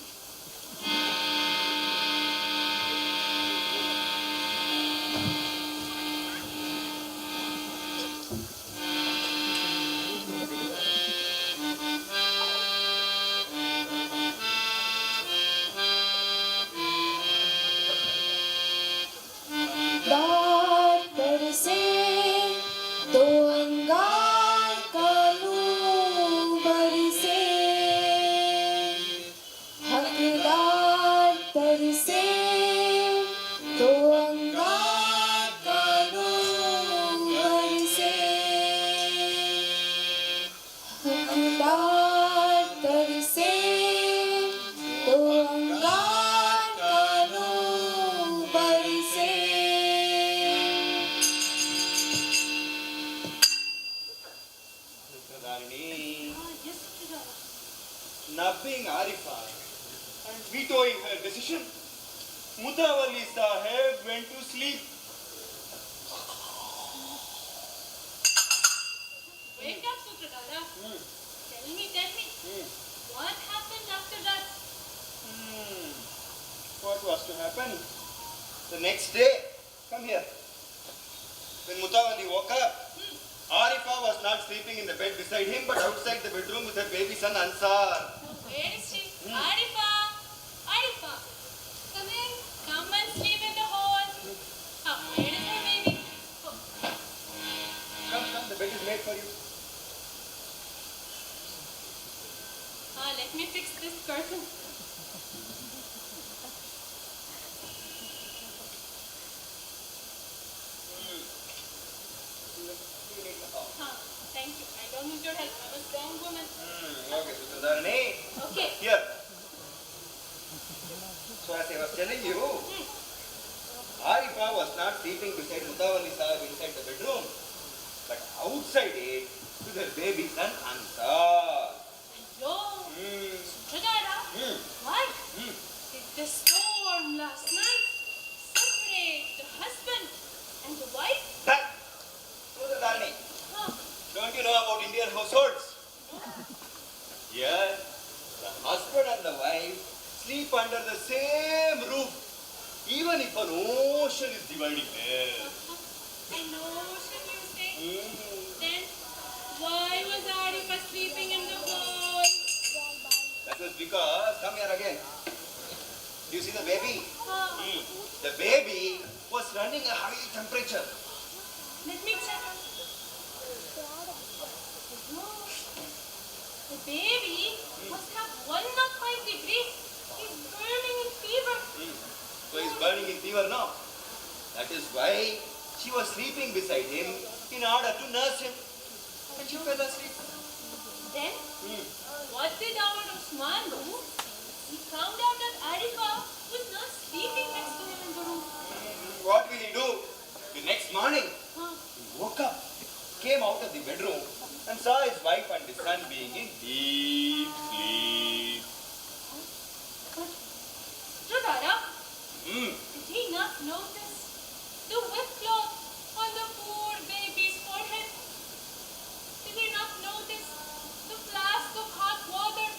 Nubbing Arifa and vetoing her decision, Mutawalli Sahib went to sleep. Wake up, Sutradara. Tell me. What happened after that? What was to happen? The next day, come here. When Mutawalli woke up, Arifa was not sleeping in the bed beside him, but outside the bedroom with her baby son Ansar. Where is she? Arifa! Come in. Come and sleep in the hall. Where is her baby? Come, the bed is made for you. Let me fix this curtain. Thank you. I don't need your help. I'm a strong woman. Okay, Sutradharani. Okay. Here. So as I was telling you, Arifa was not sleeping beside Mutawalli Sahib inside the bedroom, but outside it with her baby son Ansar. Yo, Sutradara, why did the storm last night separate the husband and the wife? Sutradharani, don't you know about Indian households? Here, the husband and the wife sleep under the same roof, even if an ocean is dividing them. An ocean, you say? Then why was Arifa sleeping in the hall? That was because, come here again. Do you see the baby? The baby was running a high temperature. Let me check. No, the baby must have 105 degrees. He's burning in fever. So he's burning in fever now. That is why she was sleeping beside him in order to nurse him. And she fell asleep. Then, what did our Usman do? He found out that Arifa was not sleeping next to him in the room. What will he do? The next morning, he woke up, came out of the bedroom, and saw his wife and his son being in deep sleep. Radara, did he not notice the wet cloth on the poor baby's forehead? Did he not notice the flask of hot water,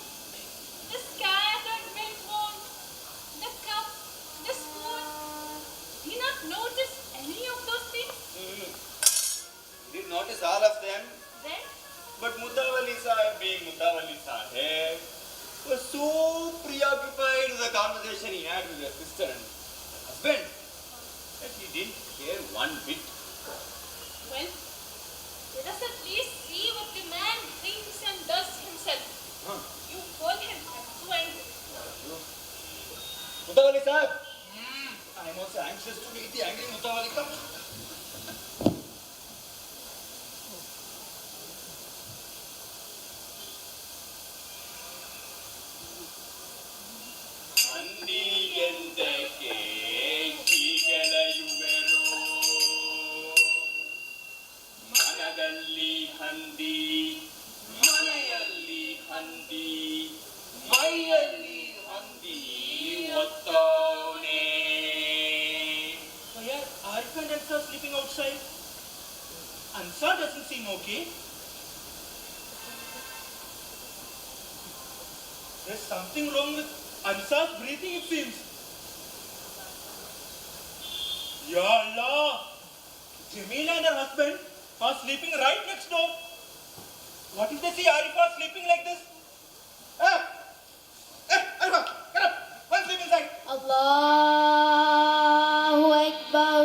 the scattered milk bowl, the cup, the spoon? Did he not notice any of those things? Didn't notice all of them. Then, But Mutawalli Sahib, being Mutawalli Sahib, was so preoccupied with the conversation he had with her sister and her husband that he didn't care one bit. well, let us at least see what the man thinks and does himself. You call him, I'm so angry. Mutawalli Sahib, I am also anxious to meet the angry Mutawalli. Come. ಮನದಲ್ಲಿ ಹಂದಿ ಮನೆಯಲ್ಲಿ ಹಂದಿ ಮೈಯಲ್ಲಿ ಹಂದಿ ಒತ್ತೋನೆ. Why are Arif and Elsa sleeping outside? Ansar doesn't seem okay. There's something wrong with Ansar's breathing, it seems. Ya Allah! Jamila and her husband are sleeping right next door. What if they see Arifa sleeping like this? Arifa, get up! One sleep inside. Allahu Akbar,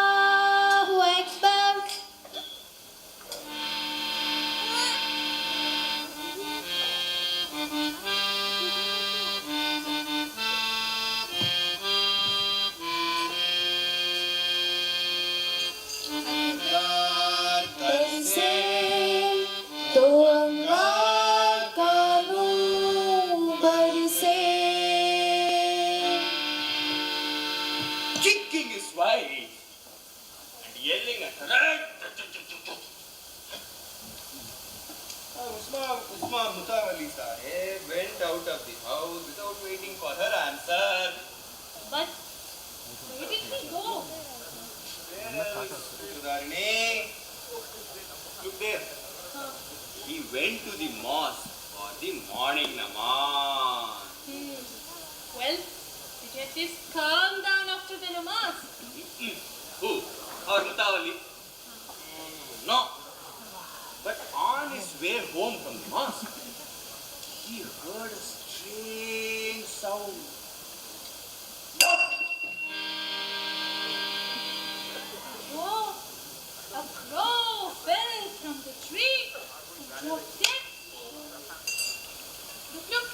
Allahu Akbar. अंगार तरसे तो अंगार का नूर बरसे. Kicking his wife and yelling at her. Usman Mutawalli Sahib went out of the house without waiting for her answer. But where did he go? Where else, Sudarini? Look there. He went to the mosque for the morning namaz. Well, did you at least calm down after the namaz? Who? Or Mutawalli? No. But on his way home from the mosque, he heard a strange sound. Whoa! A crow fell from the tree and dropped dead. Look, look!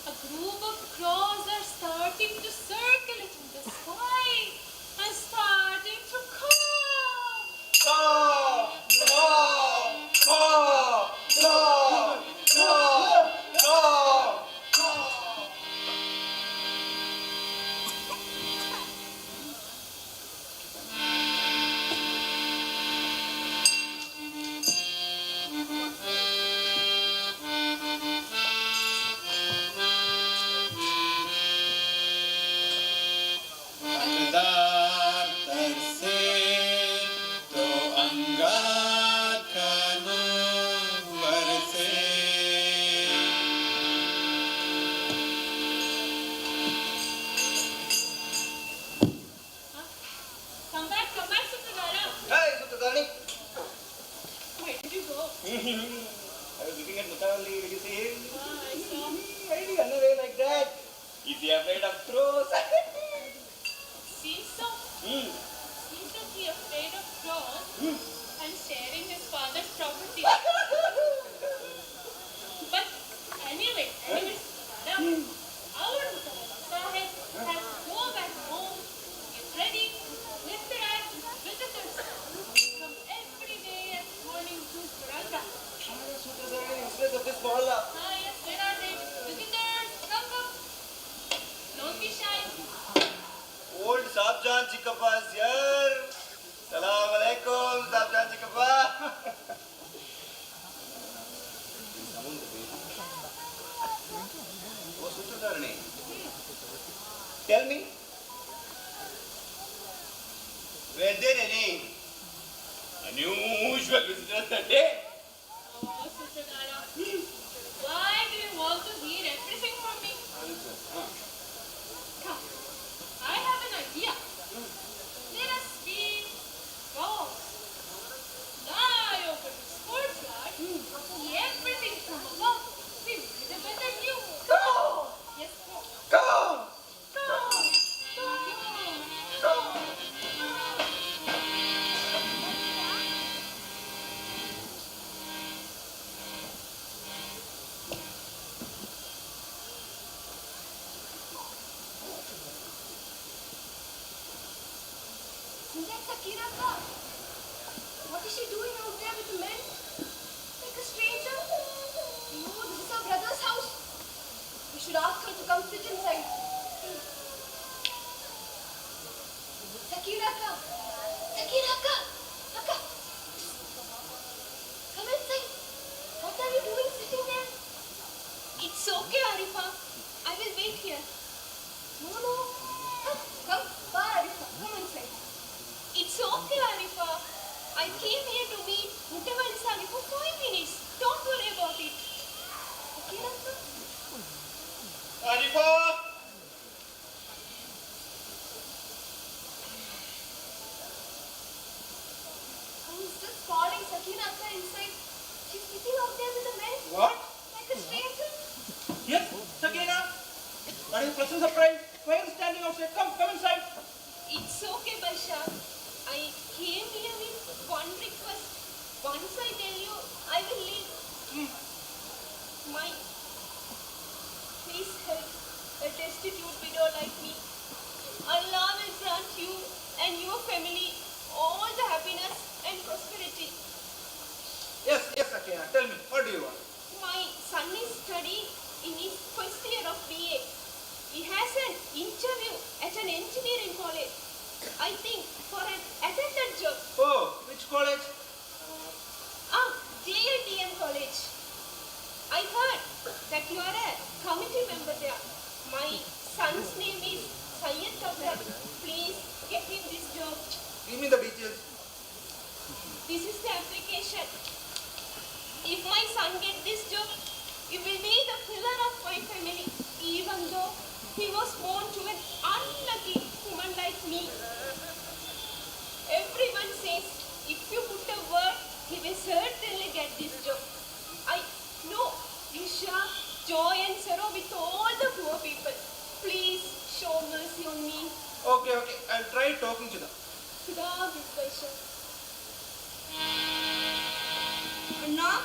A group of crows are starting to circle it in the sky. Sabjan Chikappa is here. Salam alaikum, Sabjan Chikappa. Oh, Sutradharani. Tell me, were there any unusual visitors that day? Oh, Sutradhara, why do you want to hear everything from me? Come, I have an idea. Let us speak dogs. Lie over the sports yard, see everything from above. We will get a better view. Go! Yes, go. Go! Isn't that Sakina ka? What is she doing out there with the men? Like a stranger? No, this is our brother's house. We should ask her to come sit inside. Sakina ka! Sakina ka! Akka! Come inside. What are you doing sitting there? It's okay, Arifa. I will wait here. No. Come. Bye, Arifa. Come inside. It's okay, Arifa. I came here to meet Mutava and Sani for 5 minutes. Don't worry about it. Okay, Rasta? Arifa! I was just calling Sakina Akka inside. She's sitting out there with the men. What? Like a stranger. Yes, Sakina. What is the pleasant surprise? Why are you standing outside? Come inside. It's okay, Baisha. I came here with one request. Once I tell you, I will leave. Please help a destitute widow like me. Allah will grant you and your family all the happiness and prosperity. Yes, Sakina. Tell me, what do you want? My son is studying in his first year of BA. He has an interview at an engineering college. I think for an attendant job. Oh, which college? JLTM college. I heard that you are a committee member there. My son's name is Syed Kabra. Please get him this job. Give me the details. This is the application. If my son gets this job, he will be the pillar of my family, even though he was born to an unlucky woman like me. Everyone says if you put a word, he will certainly get this job. I know you share joy and sorrow with all the poor people. Please show mercy on me. Okay. I'll try talking to them. Khuda Baisha. Anna,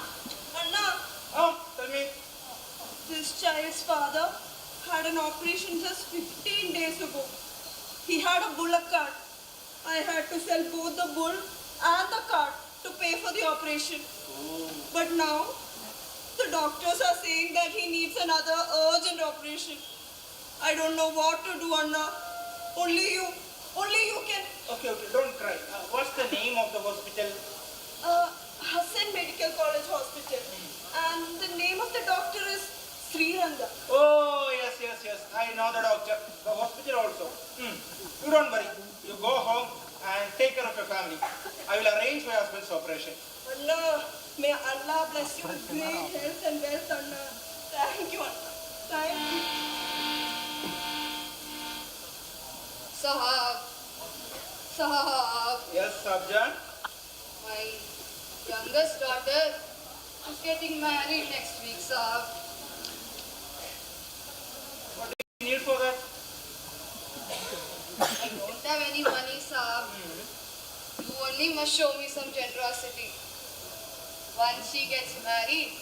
Oh, tell me. this child's father had an operation just 15 days ago. He had a bullock cart. I had to sell both the bull and the cart to pay for the operation. But now, the doctors are saying that he needs another urgent operation. I don't know what to do, Anna. Only you can. Okay, don't cry. What's the name of the hospital? Hassan Medical College Hospital. And the name of the doctor is Sriranga. Oh, yes. I know the doctor. The hospital also. You don't worry. You go home and take care of your family. I will arrange my husband's operation. Anna, may Allah bless you with great health and wealth, Anna. Thank you, Anna. Thank you. Sahab, Yes, Sabjan. my youngest daughter is getting married next week, Sahab. What do you need for that? I don't have any money, Sahab. You only must show me some generosity. Once she gets married,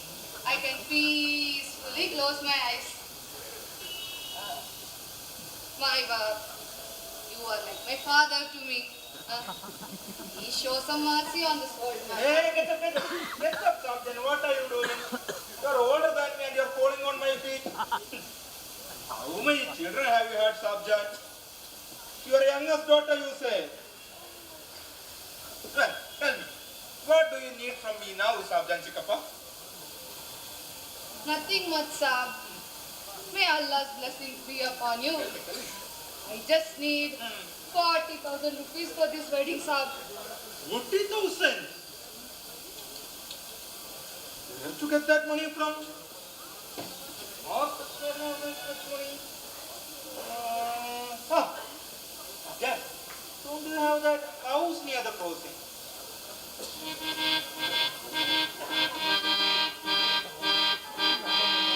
I can peacefully close my eyes. My Bab, you are like my father to me. Please show some mercy on this old man. Hey, get up, Sabjan. What are you doing? You are older than me and you are falling on my feet. How many children have you had, Sabjan? Your youngest daughter, you say. Well, tell me, what do you need from me now, Sabjan Chikappa? Nothing much, Sab. May Allah's blessings be upon you. I just need 40,000 rupees for this wedding, Sab. 40,000? Where to get that money from? Not that money. Yeah. Don't you have that house near the crossing?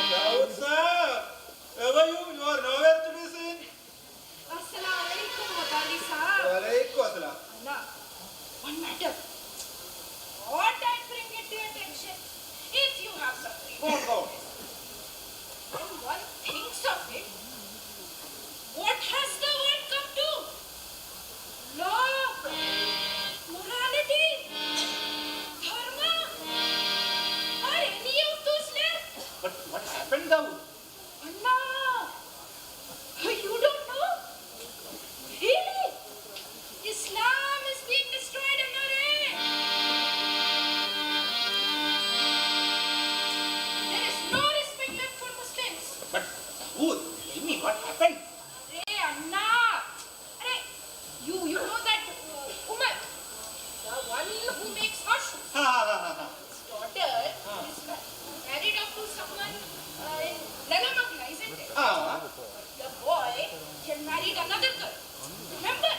Dawood sir, where are you? You are nowhere to be seen. Assalamu alaikum, Wadali Sahab. Walaikum assalam. Allah, one matter. What I bring it to your attention? If you have something, Go. when one thinks of it, what has the world come to? Law, morality, dharma, are any of those left? But what happened, Dawood? Allah, you don't know? Really? Islam is being destroyed in our end. There is no respect left for Muslims. But Dawood, tell me what happened? Hey, Anna! Hey, you know that Umar, the one who makes us, his daughter is married off to someone in Lanamagla, isn't it? The boy had married another girl. Remember?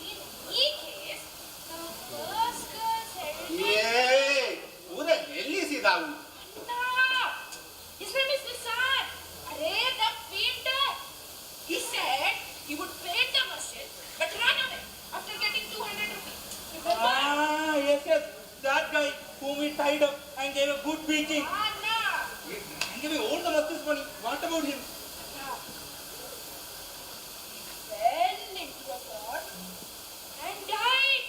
In each case, the first girl said, Yay! Who the hell is he, Dawood? Anna! His name is Nisar. Arey, the painter. He said he would paint the masjid, but ran away after getting 200 rupees. Remember? Yes. That guy whom we tied up and gave a good beating. Anna! And gave all the masjid's money. What about him? Fell into a pot and died.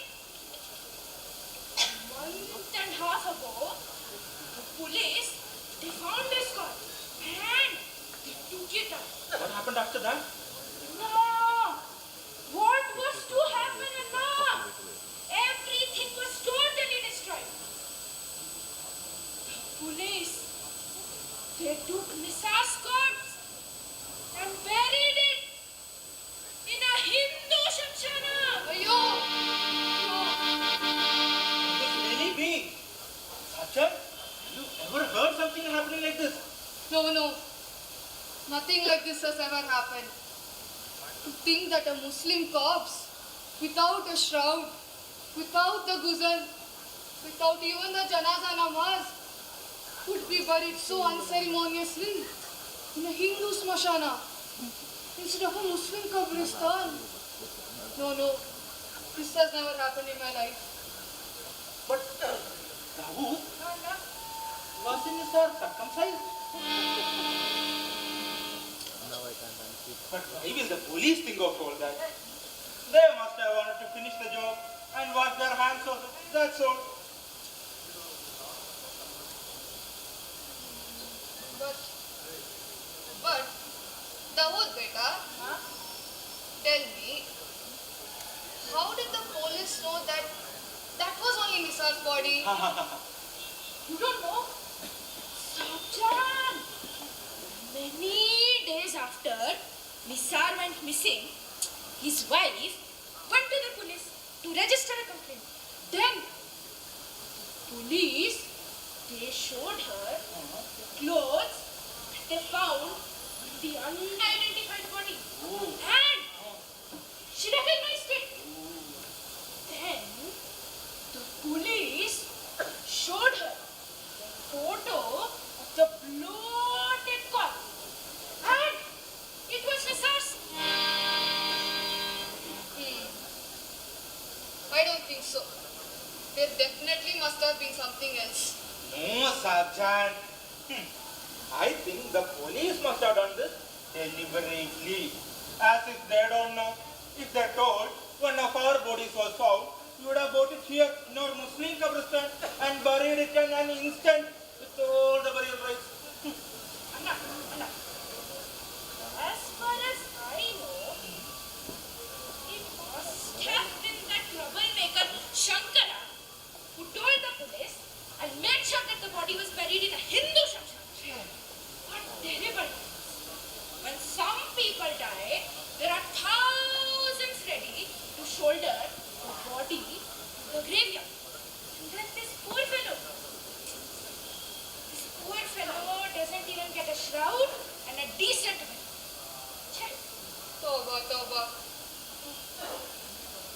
A month and a half ago, the police, they found his car and they took it out. What happened after that? No! What was to happen, Anna? Everything was totally destroyed. The police, they took Nissa's corpse and buried it in a Hindu shamshana. Ayo! This really big. Sacha, have you ever heard something happening like this? No. Nothing like this has ever happened. To think that a Muslim corpse, without a shroud, without the ghusl, without even the janaza namaz, would be buried so unceremoniously in a Hindu smashana instead of a Muslim kabristan. No. This has never happened in my life. But, Dawood, wasn't his circumcised? But why will the police think of all that? They must have wanted to finish the job and wash their hands of it. That's all. But, Dawood beta, tell me, how did the police know that that was only Nisar's body? You don't know? Sabjan! Many days after Nisar went missing, his wife went to the police to register a complaint. Then, police, they showed her the clothes that they found in the unidentified body. And she recognized it. Then, the police showed her the photo of the bloated corpse. And it was Nisar's. I don't think so. There definitely must have been something else. No, Sergeant. I think the police must have done this deliberately. As if they don't know. If they told one of our bodies was found, we would have brought it here in our Muslim Kabristan and buried it in an instant with all the burial rites. Anna. As far as I know,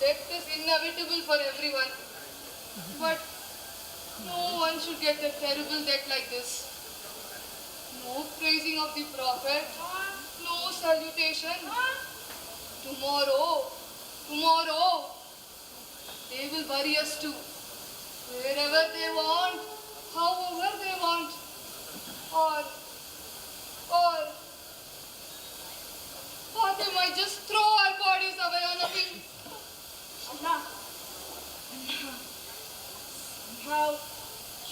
Death is inevitable for everyone. But no one should get a terrible death like this. No praising of the prophet, no salutation. Tomorrow, they will bury us too. Wherever they want, however they want. Or they might just throw our bodies away on a field. Allah, somehow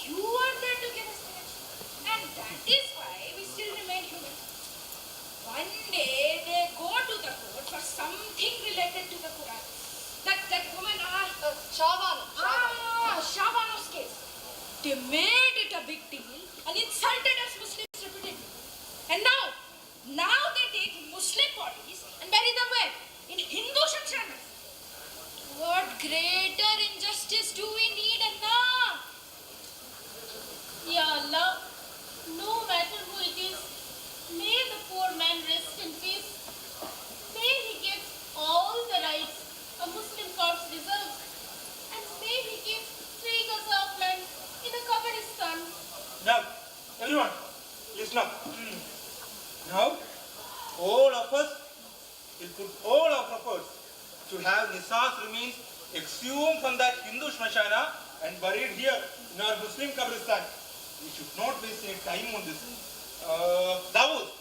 you are there to give us direction. And that is why we still remain human. One day they go to the court for something related to the Quran. That woman, Shabano's case. They made it a big deal and insulted us Muslims repeatedly. And now they take Muslim bodies and bury them where? In Hindu Shamshanas. What greater injustice do we need, Allah? Ya Allah, no matter who it is, may the poor man rest in peace. May he get all the rights a Muslim corpse deserves. And may he get 3 gaz of land in a Kabristan. Now, everyone, listen up. Now, all of us will put all our efforts to have Nisa's remains exhumed from that Hindu Shmashana and buried here in our Muslim Kabristan. We should not waste any time on this. Dawood,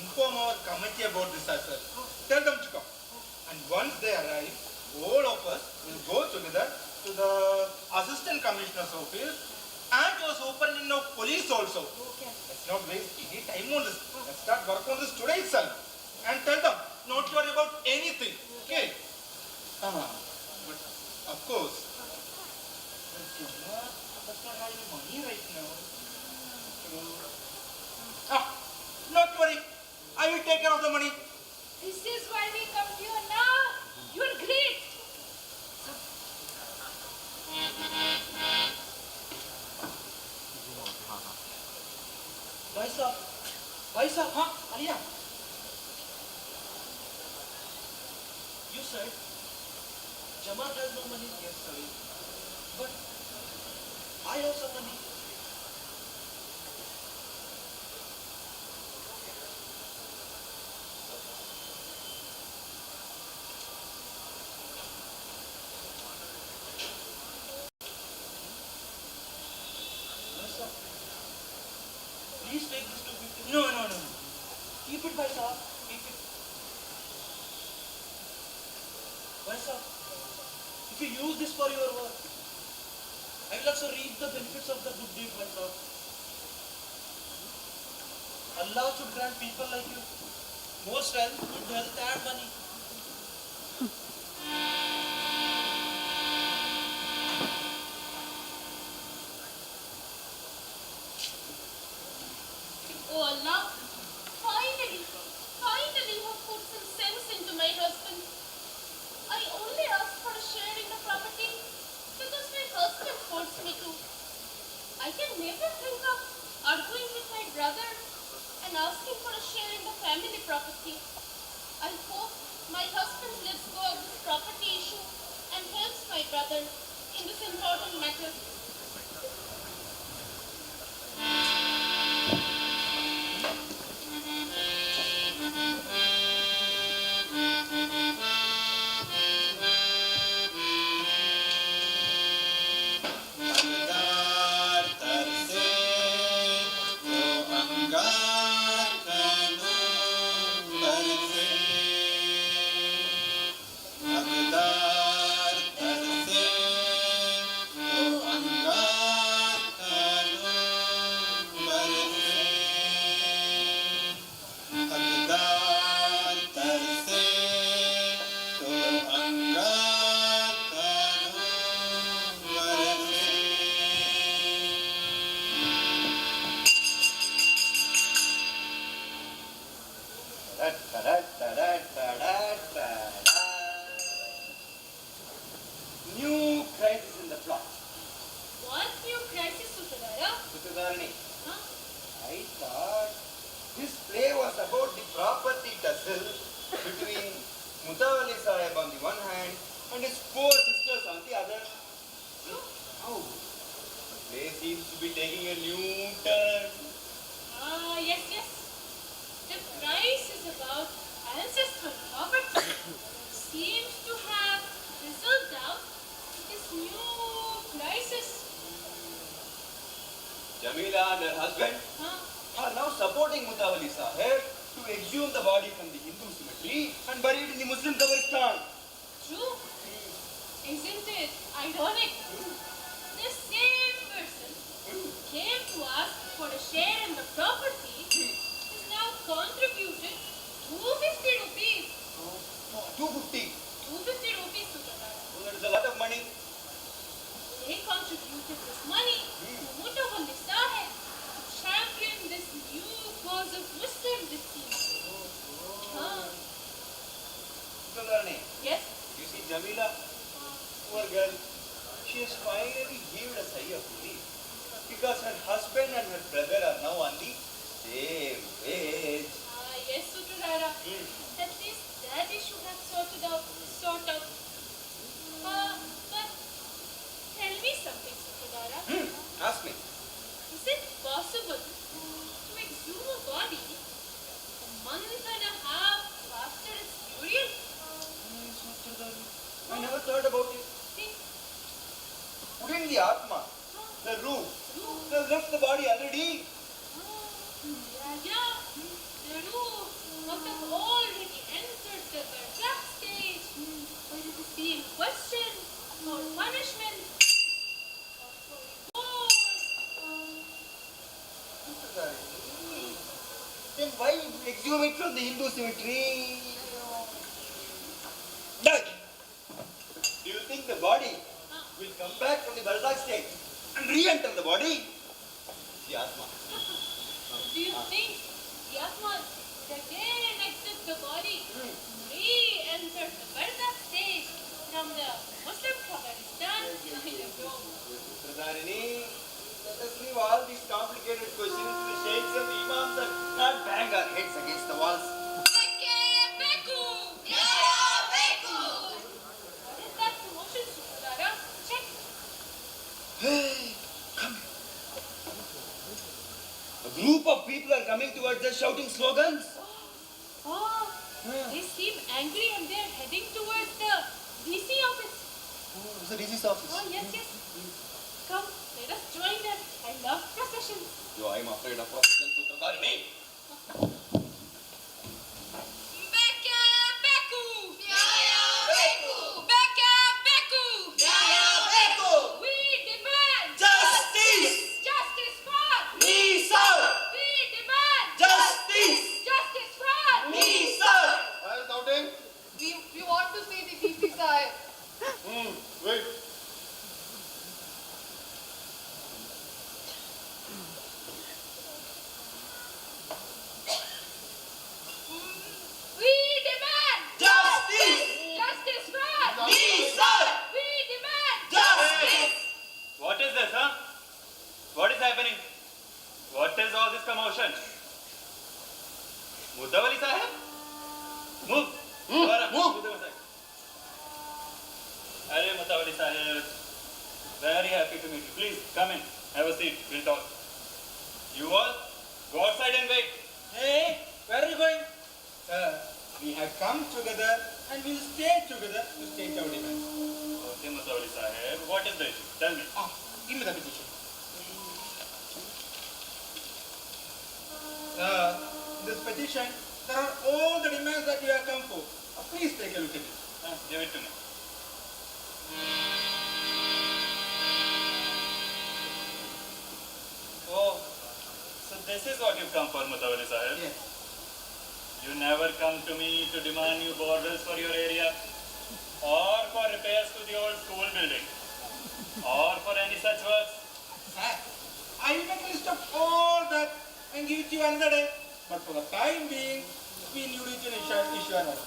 inform our committee about this as well. Tell them to come. And once they arrive, all of us will go together to the Assistant Commissioner's office and to the Superintendent of Police also. Let's not waste any time on this. Let's start work on this today itself. And tell them not to worry about anything. Okay? But of course, does not have any money right now. Not to worry. I will take care of the money. This is why we come to you, Allah. You are great. Bhai Sahab, Aliya. You said Jamaat has no money. Yes, sorry. But I have some money. Please take this 250. No. Keep it, Bhai Sahab. Keep it. Bhai Sahab, if you use this for your work, I will also reap the benefits of the good deed, Bhai Sahab. Allah should grant people like you more strength, good health and money. Oh Allah, finally you have put some sense into my husband. I only asked for a share in the property because my husband forced me to. I can never think of arguing with my brother and asking for a share in the family property. I hope my husband lets go of this property issue and helps my brother in this important matter. अंगार तरसे तो अंगार कानून बरसे अंगार तरसे तो अंगार seems to be taking a new turn. Yes, yes. The price is about ancestral property. Seems to have fizzled out this new crisis. Jamila and her husband are now supporting Mutawalli Sahib to exhume the body from the Hindu cemetery and bury it in the Muslim Qabristan. True. Isn't it ironic? The same person who came to ask for a share in the property has now contributed 250 rupees. 250. 250 rupees to the Tata. Oh, that is a lot of money. They contributed this money to Mutawalli Sahib to champion this new cause of Muslims, it seems. Sudarani, Yes? you see Jamila, poor girl, she has finally given a sigh of relief because her husband and her brother are now on the same page. Yes, Sutrara. At least that issue has sorted out, sort of. But tell me something, Sutrara. Ask me. Is it possible to exhume a body a month and a half after its burial? I never thought about it. See? Wouldn't the Atma, the Ruh, have left the body already? Yeah. The Ruh must have already entered the Barzakh stage, where it is being questioned for punishment or for reward. Then why exhume it from the Hindu cemetery? Dad, do you think the body will come back from the Barzakh state and re-enter the body? The Atma. Do you think the Atma would again exit the body, re-enter the Barzakh stage from the Muslim Qabristan? I don't know. Radharini, let us leave all these complicated questions to the sheikhs and the imams and not bang our heads against the walls. What is that commotion, Sutrara? Check. Hey, come here. A group of people are coming towards us shouting slogans. They seem angry and they are heading towards the DC office. Oh, it's the DC's office. Yes. Come, let us join them. I love processions. Yo, I'm afraid of processions, Sutradharini. We demand Justice! justice for Me, sir! We demand Justice! justice for Me, sir! Why are you shouting? We want to see the DC side. Wait. We demand Justice! justice for Me, sir! We demand Justice! What is this, huh? What is happening? What is all this commotion? Mutawalli Sahib? Move! Move! Arey Mutawalli Sahib. Very happy to meet you. Please, come in. Have a seat. We'll talk. You all, go outside and wait. Hey, where are you going? We have come together and we'll stay together to state our demands. Okay, Mutawalli Sahib. What is the issue? Tell me. Give me the petition. In this petition, there are all the demands that you have come for. Please take a look at it. Give it to me. Oh, so this is what you've come for, Mutawalli Sahib? Yes. You never come to me to demand new borders for your area, or for repairs to the old school building, or for any such works. Sir, I will make a list of all that and give it to you another day. But for the time being, we need you to issue an order.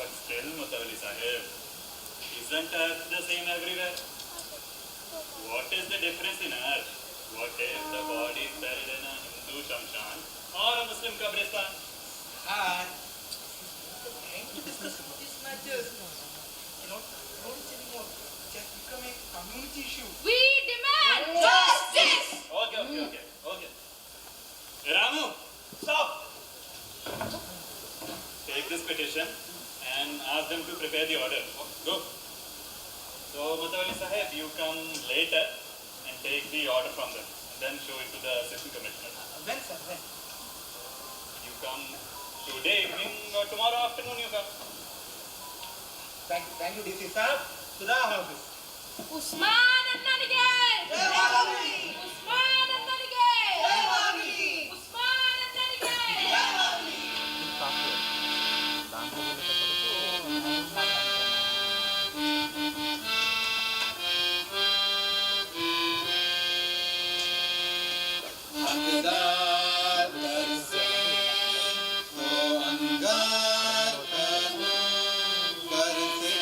But still, Mutawalli Sahib, isn't earth the same everywhere? What is the difference in earth? What if the body is buried in a Hindu shamshan or a Muslim qabristan? Trying to discuss these matters. Don't anymore. Just become a community issue. We demand justice. prepare the order. Go. So, Mutawalli Sahib, you come later and take the order from them. And then show it to the assistant commissioner. When, sir? When? You come today evening or tomorrow afternoon you come. Thank you, DC sir. Sudha Hafiz. Usman Annanige! Usman Annanige! Usman Annanige! हकदार दर से तो अंगार करूं कर से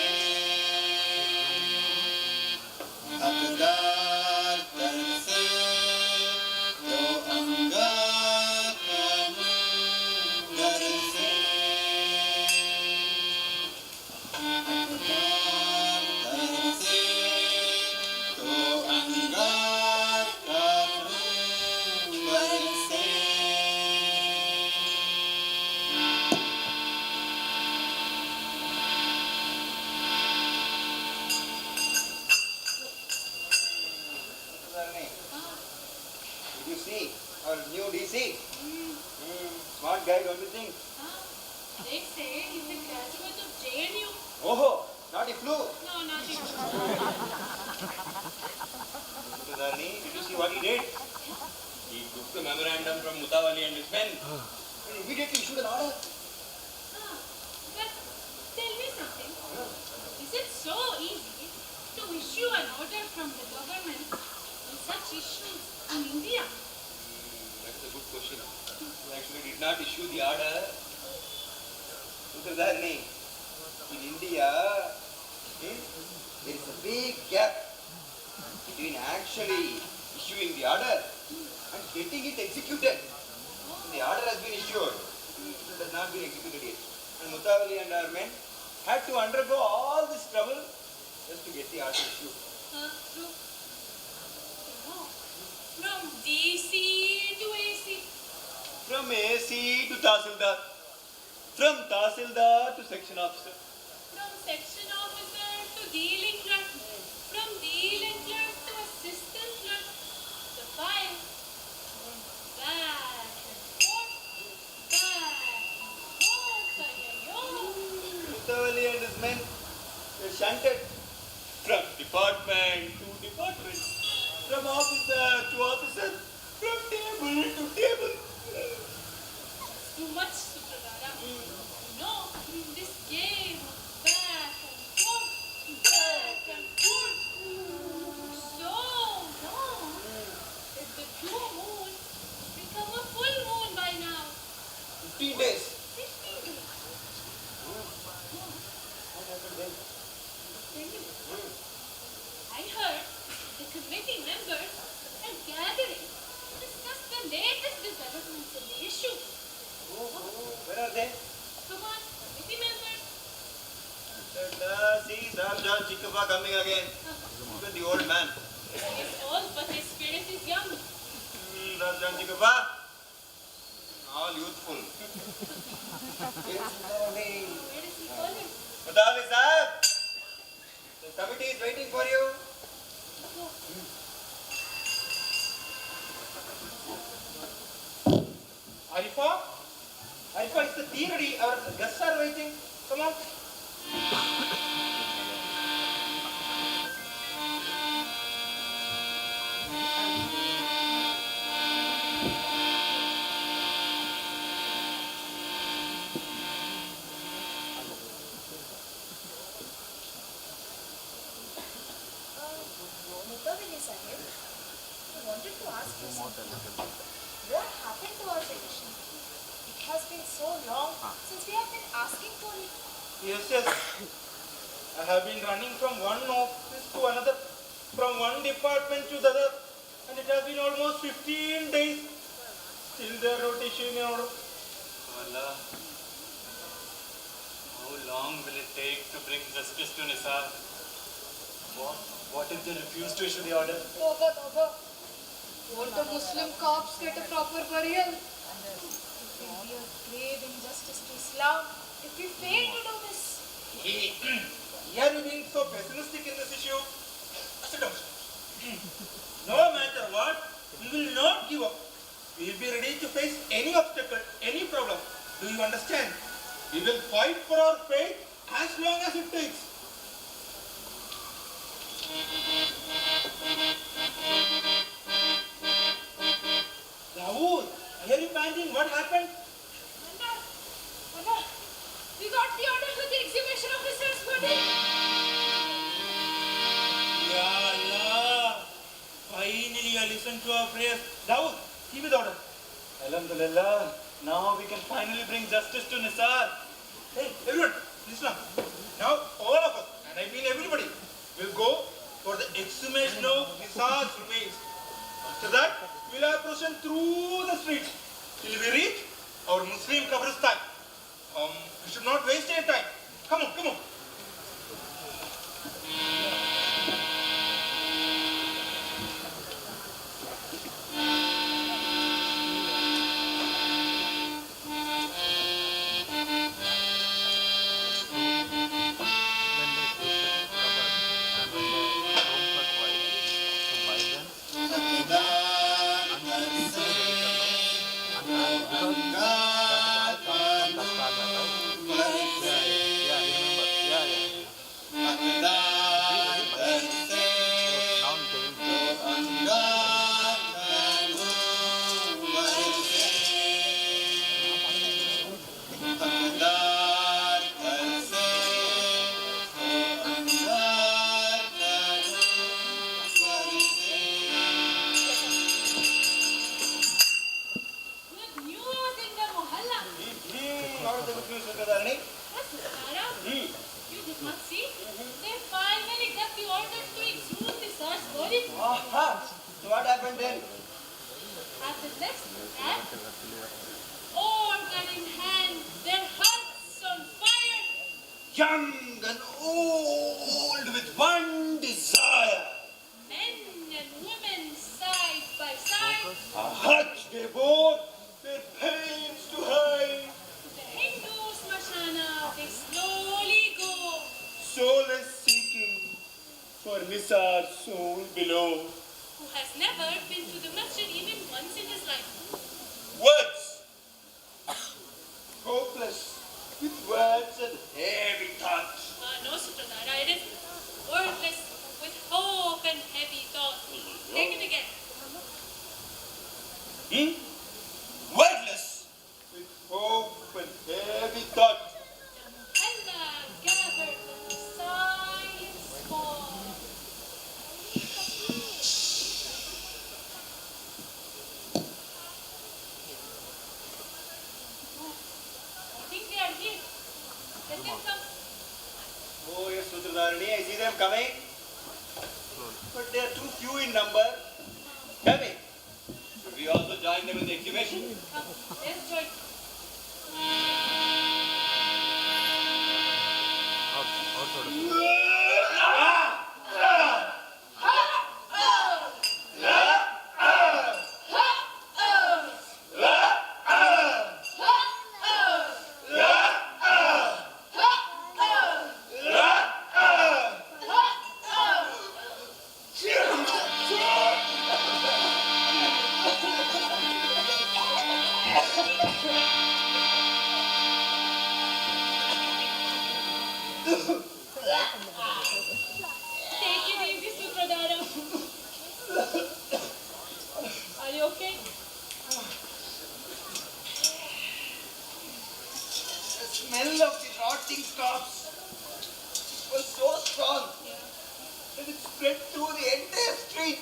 हकदार दर से तो अंगार करूं कर से हकदार दर से तो अंगार करूं कर से Did you see our new DC? Smart guy, don't you think? They say he's a graduate of JNU. Oh, not Hyklu. No, not even. Did you see what he did? He took the memorandum from Mutawalli and his men and immediately issued an order. But tell me something. Is it so easy to issue an order from the government on such issues in India? That is a good question. He actually did not issue the order. Sutradharani, in India, there is a big gap between actually issuing the order and getting it executed. The order has been issued, it has not been executed yet. And Mutawalli and our men had to undergo all this trouble just to get the order issued. True. From DC to AC. From AC to Tahsildar, from Tahsildar to section officer. From section officer to dealing clerk. From dealing clerk to assistant clerk. The file. Then back and forth. Back and forth. Ay-ay-yo. Mutawalli and his men were shunted from department to department, from officer to officer, from table to table. Too much, Sutradhara. No, in this game of back and forth, so long that the true moon become a full moon by now. 15 days. 15 days. What happened then? Tell you. I heard the committee members are gathering to discuss the latest developments in the issue. Where are they? Come on, committee members. See, Sarjan Chikapa coming again. Look at the old man. He is old, but his spirit is young. Sarjan Chikapa, all youthful. It's morning. Where is he calling? Mutawalli Sahib, the committee is waiting for you. Arifa? Arifa, it's the tea ready. Our guests are waiting. Come on. Mutawalli Sahib, I wanted to ask you something. What happened to our petition? It has been so long since we have been asking for it. Yes, yes. I have been running from one office to another, from one department to the other, and it has been almost 15 days. Still they are not issuing an order. Allah, how long will it take to bring justice to Nisar? What if they refuse to issue the order? Toba. Won't the Muslim corpse get a proper burial? It will be a grave injustice to Islam if we fail to do this. Why are you being so pessimistic in this issue? Sit down. No matter what, we will not give up. We will be ready to face any obstacle, any problem. Do you understand? We will fight for our faith as long as it takes. Rahul, why are you panting? What happened? Anna, we got the order for the exhumation of Mrs. body. Ya Allah. Finally, I listened to our prayers. Rahul, give me the order. Alhamdulillah, now we can finally bring justice to Nisar. Hey, everyone, listen up. Now, all of us, and I mean everybody, will go for the exhumation of Nisar's remains. After that, we'll have procession through the streets till we reach our Muslim Qabristan. We should not waste any time. Come on, come on. What happened then? At the next attack, organ in hand, their hearts on fire. Young and old with one desire. Men and women side by side. A hutch they bore, their pains to hide. To the Hindu smashana they slowly go. Solace seeking for Nisar's soul below. Who has never been to the masjid even once in his life. Words. Hopeless with words and heavy thoughts. No, Sutradhara, it is wordless with hope and heavy thought. Take it again. Wordless with hope and heavy thought. Allah gathered the silence fall. I think they are here. Let them come. Oh, yes, Sutradharani, I see them coming. But they are too few in number. Tell me, should we also join them in the exhibition? Come, let's join. Take it easy, Sutradhara. Are you okay? The smell of the rotting corpse was so strong that it spread through the entire street,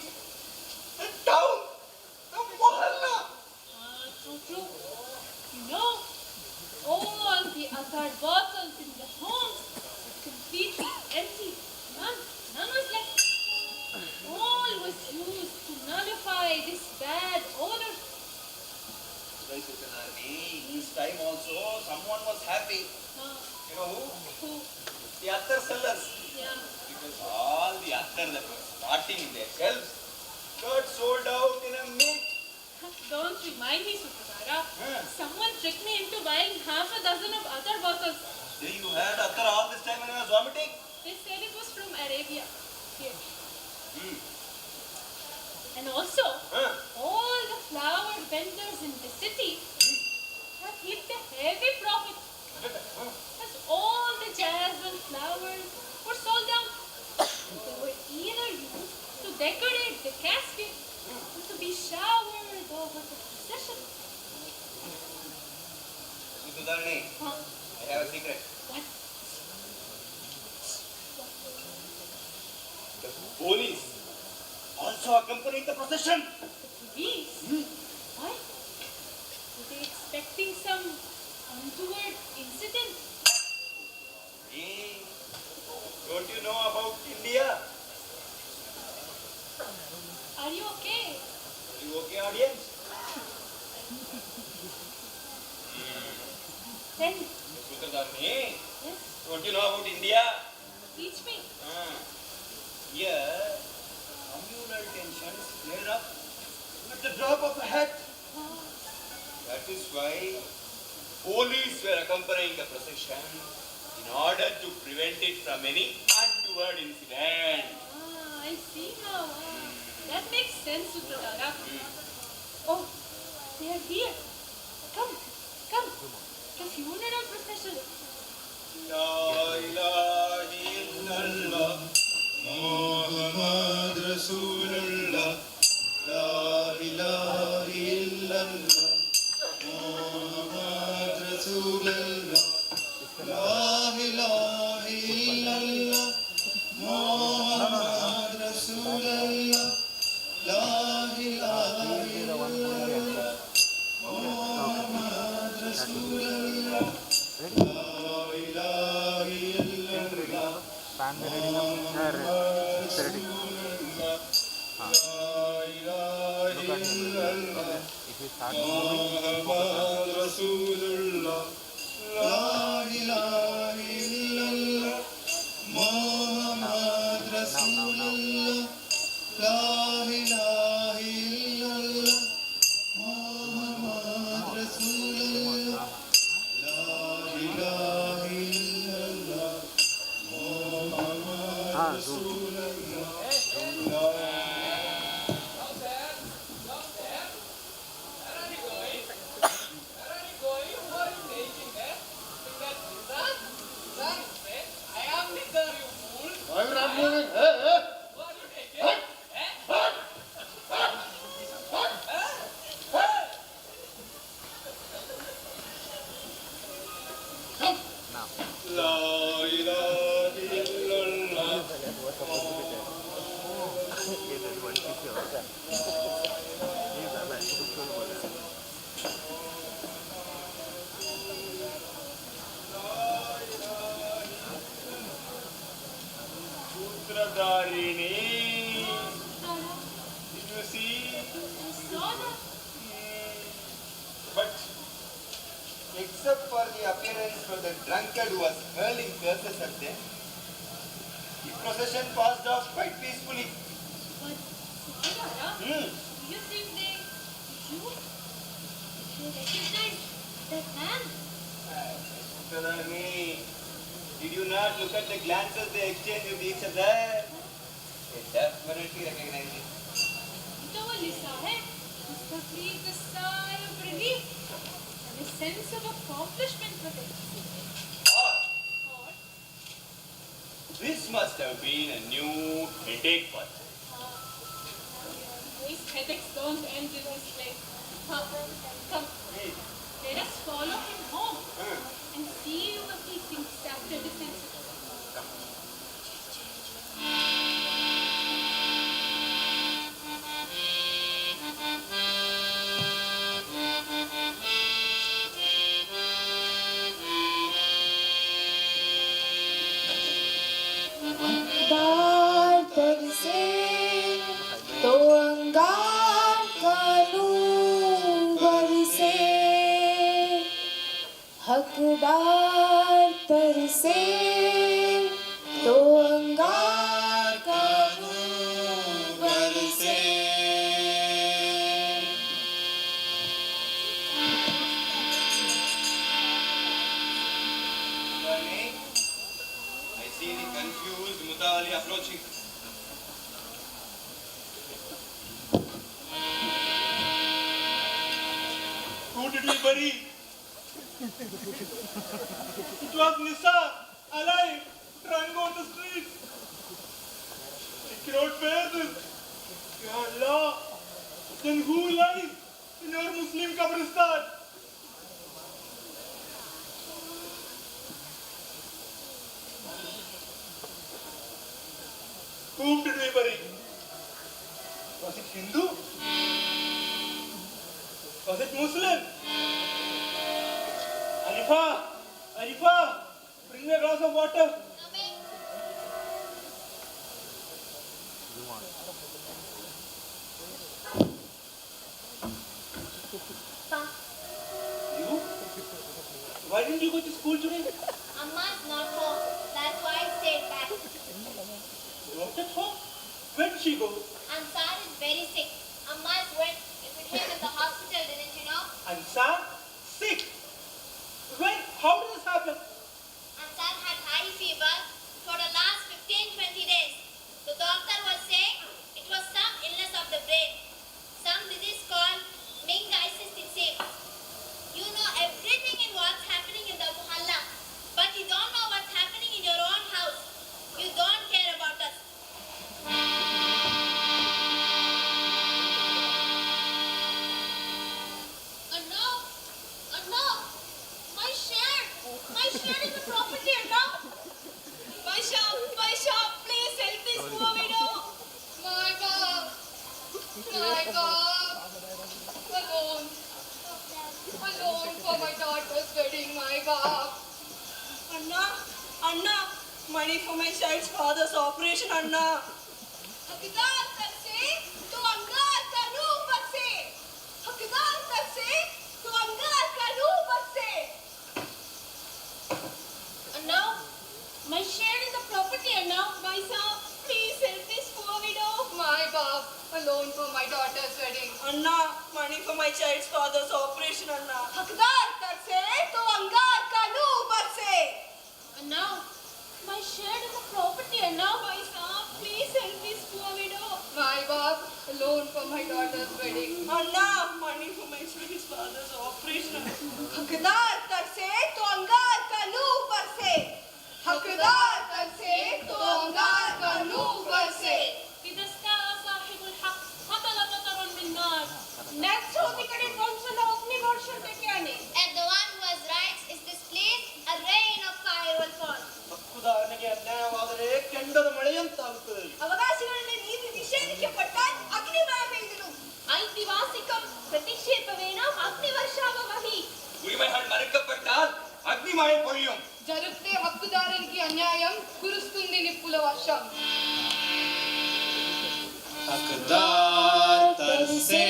the town, the mohalla. True, true. You know, all the other bottles in the homes were completely empty. None was left. All was used to nullify this bad odor. Right, Sutradharani, this time also someone was happy. You know who? Who? The attar sellers. Yeah. Because all the attar that was rotting in their shelves got sold out in a minute. Don't remind me, Sutradhara. Someone tricked me into buying half a dozen of other bottles. So you had atar all this time when you was vomiting? They said it was from Arabia. Here. Hmm. And also, Huh? all the flower vendors in the city have hit a heavy profit. As all the jasmine flowers were sold out. They were either used to decorate the casket or to be showered over the procession. Sudarni, Huh? I have a secret. What? The police also accompanied the procession. Police? Why? Were they expecting some untoward incident? Hey, don't you know about India? Are you okay? Are you okay, audience? Tell me. Sudarni, Yes? don't you know about India? Teach me. Here, communal tensions flare up at the drop of a hat. That is why police were accompanying the procession in order to prevent it from any untoward incident. I see now. That makes sense, Sutradhara. Oh, they are here. Come, come. The funeral procession. La ilaha illallah, Muhammad Rasulullah. La ilaha illallah, Muhammad Rasulullah. La ilaha illallah, Muhammad Rasulullah. La ilaha illallah, Muhammad Rasulullah. La ilaha illallah, Muhammad Rasulullah. La ilaha illallah, Muhammad Rasulullah. La ilaha illallah, Muhammad Rasulullah. La ilaha illallah, Muhammad Rasulullah. La ilaha illallah, Muhammad Rasulullah. I'm not moving. Hey. La ilaha illallah. Sutradharini. Did you see? I saw that. But except for the appearance of the drunkard who was hurling curses at them, the procession passed off quite peacefully. But, Sutradhara, do you think they recognize that man? Sutradharani, did you not look at the glances they exchanged with each other? They definitely recognized it. Mutawalli Sahib must have breathed a sigh of relief and a sense of accomplishment for them. Or this must have been a new headache for them. These headaches don't end in this place. Come, let us follow him home and see what he thinks after this incident. अंगार तरसे तो अंगार का नूर बरसे, हकदार तरसे तो अंगार का नूर बरसे। Sutradharani, accused Mutawalli approaching. Who did we bury? It was Nisa, alive, drunk on the street. I cannot bear this. Ya Allah, then who lies in your Muslim Qabristan? Whom did we bury? Was it Hindu? Was it Muslim? Arifa, bring me a glass of water. You? Why didn't you go to school today? Amma's not home. That's why I stayed back. Not at home? Where did she go? Ansar is very sick. Amma's went with him in the hospital, didn't you know? Ansar? Sick? When? How did this happen? Ansar had high fever for the last 15-20 days. The doctor was saying it was some illness of the brain. Some disease called meningitis, it seems. You know everything in what's happening in the Muhalla, but you don't know what's happening in your own house. You don't care about us. My share is a property, Anna. My shop, please help this poor widow. My God, alone for my daughter's wedding, my God. Anna, money for my child's father's operation, Anna. हकदार तरसे तो अंगार का रूप बरसे. हकदार तरसे तो अंगार का रूप बरसे. Anna, my share is a property, Anna. My son, please help this poor widow. My Bab, alone for my daughter's wedding. Anna, money for my child's father's operation, Anna. हकदार तरसे तो अंगार का रूप बरसे. Anna, my share is a property, Anna. My son, please help this poor widow. My Bab, alone for my daughter's wedding. Anna, money for my child's father's operation. हकदार तरसे तो अंगार का रूप बरसे. हकदार तरसे तो अंगार का रूप बरसे. إذا استاء صاحب الحق هطل قطر من نار. Next होती कड़ी कौंसला अपनी वर्षन पे क्या नहीं? And the one who has rights is displeased, a rain of fire will fall. ಉದಾಹರಣೆಗೆ ಅನ್ಯಾಯವಾದರೆ ಕೆಂಡದ ಮಳೆಯಂತಾಗುತ್ತದೆ. ಅವಕಾಶಗಳಲ್ಲಿ ನೀತಿ ನಿಷೇಧಿಸಪಟ್ಟಾൽ ಅಗ್ನಿಮಯ ಬೆಳೆದನು. ಐತಿವಾಸಿಕಂ ಪ್ರತಿಕ್ಷೇಪವೇನ ಅಗ್ನಿವರ್ಷಾವಮಹಿ. உரிமைகள் மறுக்கப்பட்டால் அக்னிமழை பொழியும். జరిగితే హక్కుదారునికి అన్యాయం కురుస్తుంది నిప్పుల వర్షం. हकदार तरसे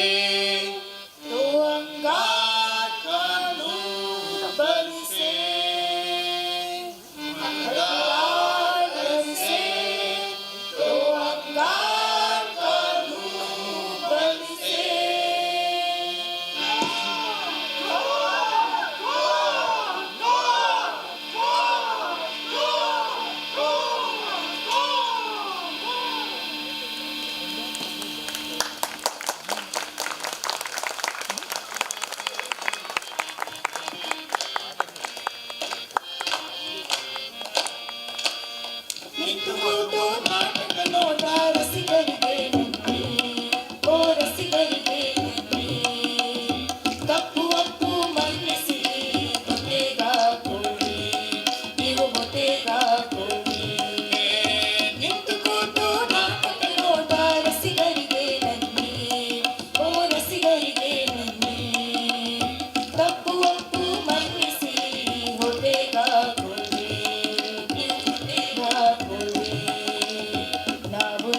तो अंगार का नूर बरसे. हकदार तरसे तो अंगार का नूर बरसे. ನಿಂತುಕೊಂಡು ನಾಟಕ ನೋಟ ರಸಿಗರಿಗೆ ನನ್ನಿ, ಓ ರಸಿಗರಿಗೆ ನನ್ನಿ. ತಪ್ಪು ಒಪ್ಪು ಮನ್ನಿಸಿ ಹೊಟ್ಟೆಗಾಕೊಳ್ಳಿ, ನೀವು ಹೊಟ್ಟೆಗಾಕೊಳ್ಳಿ. ನಿಂತುಕೊಂಡು ನಾಟಕ ನೋಟ ರಸಿಗರಿಗೆ ನನ್ನಿ, ಓ ರಸಿಗರಿಗೆ ನನ್ನಿ. ತಪ್ಪು ಒಪ್ಪು ಮನ್ನಿಸಿ ಹೊಟ್ಟೆಗಾಕೊಳ್ಳಿ, ನೀವು ಹೊಟ್ಟೆಗಾಕೊಳ್ಳಿ. ನಾವು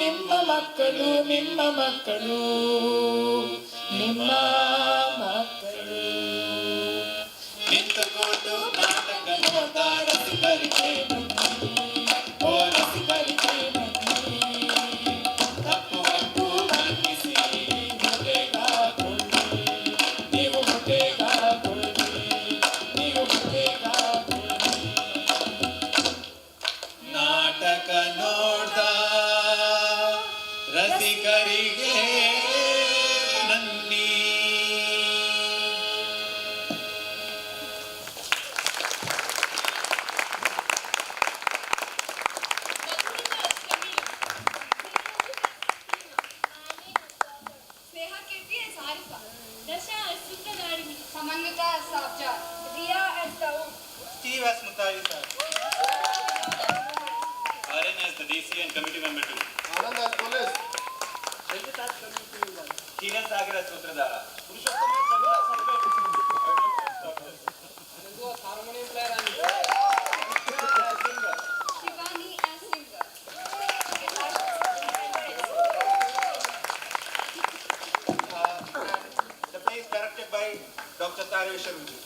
ನಿಮ್ಮ ಮಕ್ಕಳು ನಿಮ್ಮ ಮಕ್ಕಳು ನಿಮ್ಮ ಮಕ್ಕಳು ನಿಂತುಕೊಂಡು ನಾಟಕ ನೋಡ್ತಾ ರಸಿಕರಿಗೆ ಬನ್ನಿ ಓ ರಸಿಕರಿಗೆ ಬನ್ನಿ ತಪ್ಪು ಒಪ್ಪು ಮನ್ನಿಸಿ ಹೊಟ್ಟೆಗಾಕೊಳ್ಳಿ ನೀವು ಹೊಟ್ಟೆಗಾಕೊಳ್ಳಿ ನೀವು ಹೊಟ್ಟೆಗಾಕೊಳ್ಳಿ ನಾಟಕ ನೋಡ್ದ ರಸಿಕರಿಗೆ ನನ್ನಿ Sneha Kirti as Arifa. Dasha as Sutradharini. Samanvita as Sabja. Riya as Daud. Steve as Mutari sir. Aryan as the DC and committee member too. Anand as police. Sanjit as community member. Kiran Sagar as Sutradhara. Purushottam as Sabila Sabbat. Anandu as harmonium player and singer. Shivani as singer. The play is directed by Dr. Tarveshwar Vijay.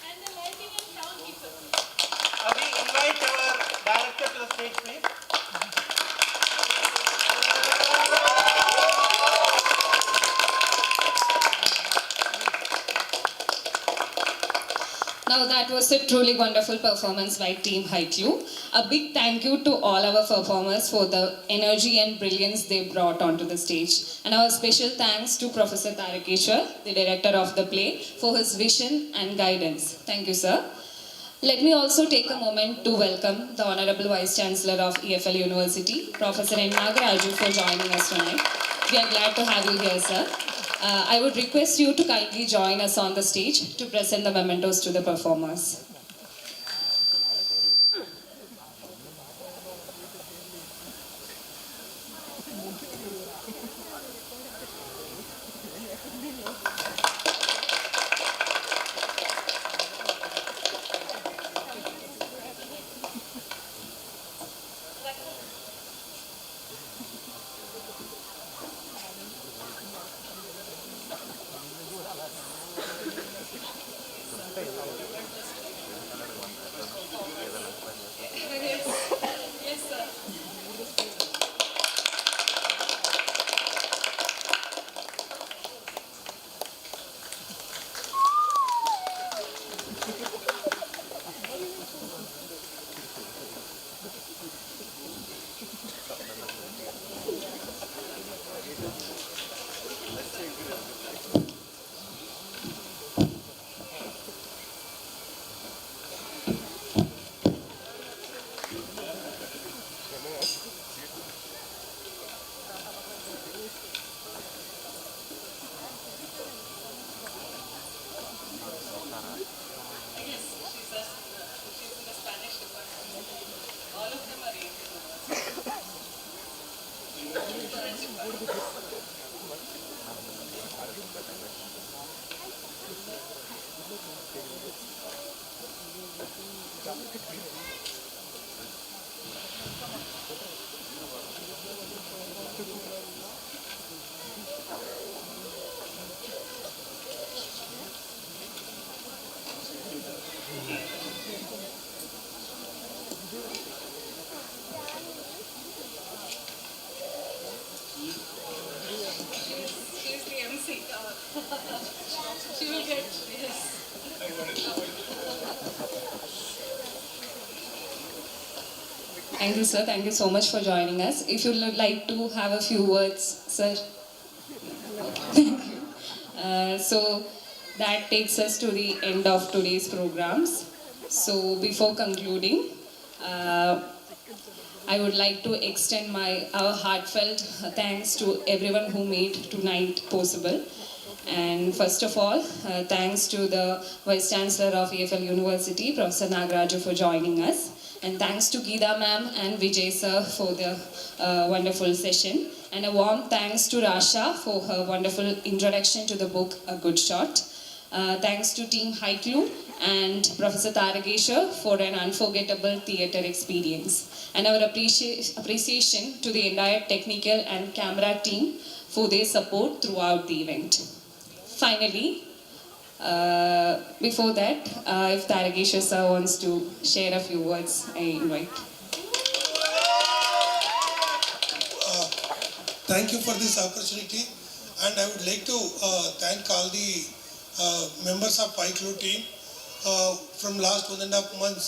And the lighting and sound people. We invite our director to the stage, please. Now that was a truly wonderful performance by Team Hyklu. A big thank you to all our performers for the energy and brilliance they brought onto the stage. And our special thanks to Professor Tarakeshwar, the director of the play, for his vision and guidance. Thank you, sir. Let me also take a moment to welcome the Honorable Vice Chancellor of EFL University, Professor N. Nagaraju, for joining us tonight. We are glad to have you here, sir. I would request you to kindly join us on the stage to present the mementos to the performers. Yes, sir. She's the MC. She will get, yes. Thank you, sir. Thank you so much for joining us. If you would like to have a few words, sir. Thank you. So that takes us to the end of today's programs. So before concluding, I would like to extend our heartfelt thanks to everyone who made tonight possible. And first of all, thanks to the Vice Chancellor of EFL University, Professor Nagaraju, for joining us. And thanks to Geeta ma'am and Vijay sir for the wonderful session. And a warm thanks to Rasha for her wonderful introduction to the book, A Good Shot. Thanks to Team Hyklu and Professor Tarageshwar for an unforgettable theatre experience. And our appreciation to the entire technical and camera team for their support throughout the event. Finally, before that, if Tarageshwar sir wants to share a few words, I invite. Thank you for this opportunity, and I would like to thank all the members of Hyklu team. From last 1.5 months,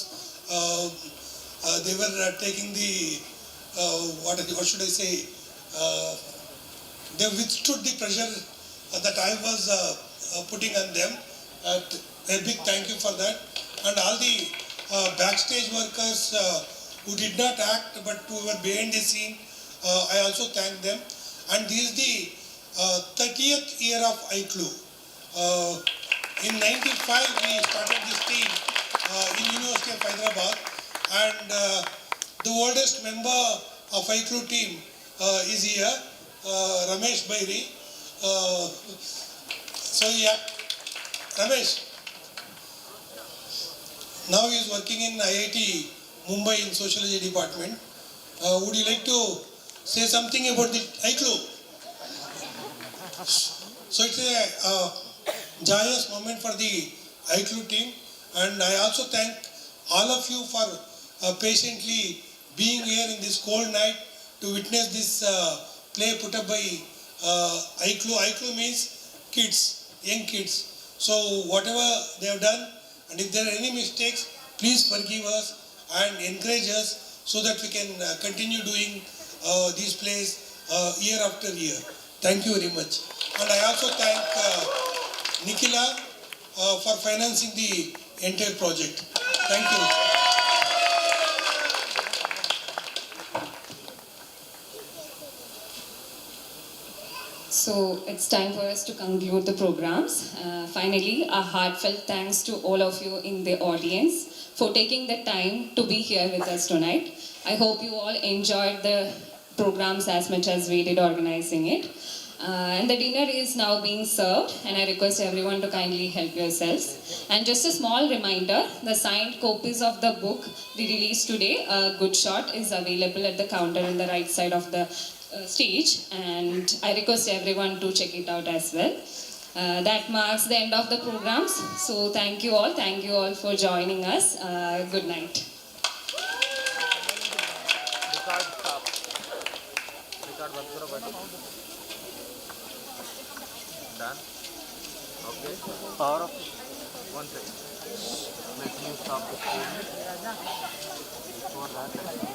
they were taking the what should I say? They withstood the pressure that I was putting on them. A big thank you for that, and all the backstage workers who did not act but who were behind the scene. I also thank them. And this is the 30th year of Hyklu. In 95 we started this team in University of Hyderabad, and the oldest member of Hyklu team is here, Ramesh Bairi. So yeah, Ramesh. Now he is working in IIT Mumbai in Sociology department. Would you like to say something about the Hyklu? So it's a joyous moment for the Hyklu team, and I also thank all of you for patiently being here in this cold night to witness this play put up by Hyklu. Hyklu means kids, young kids. So whatever they have done, and if there are any mistakes, please forgive us and encourage us so that we can continue doing these plays year after year. Thank you very much. And I also thank Nikhila for financing the entire project. Thank you. So it's time for us to conclude the programs. Finally, a heartfelt thanks to all of you in the audience for taking the time to be here with us tonight. I hope you all enjoyed the programs as much as we did organizing it. And the dinner is now being served, and I request everyone to kindly help yourselves. And just a small reminder, the signed copies of the book we released today, A Good Shot, is available at the counter on the right side of the stage, and I request everyone to check it out as well. That marks the end of the programs. So thank you all for joining us. Good night. Done. Okay. Power of 1 second. Let me stop the screen. Before that, okay.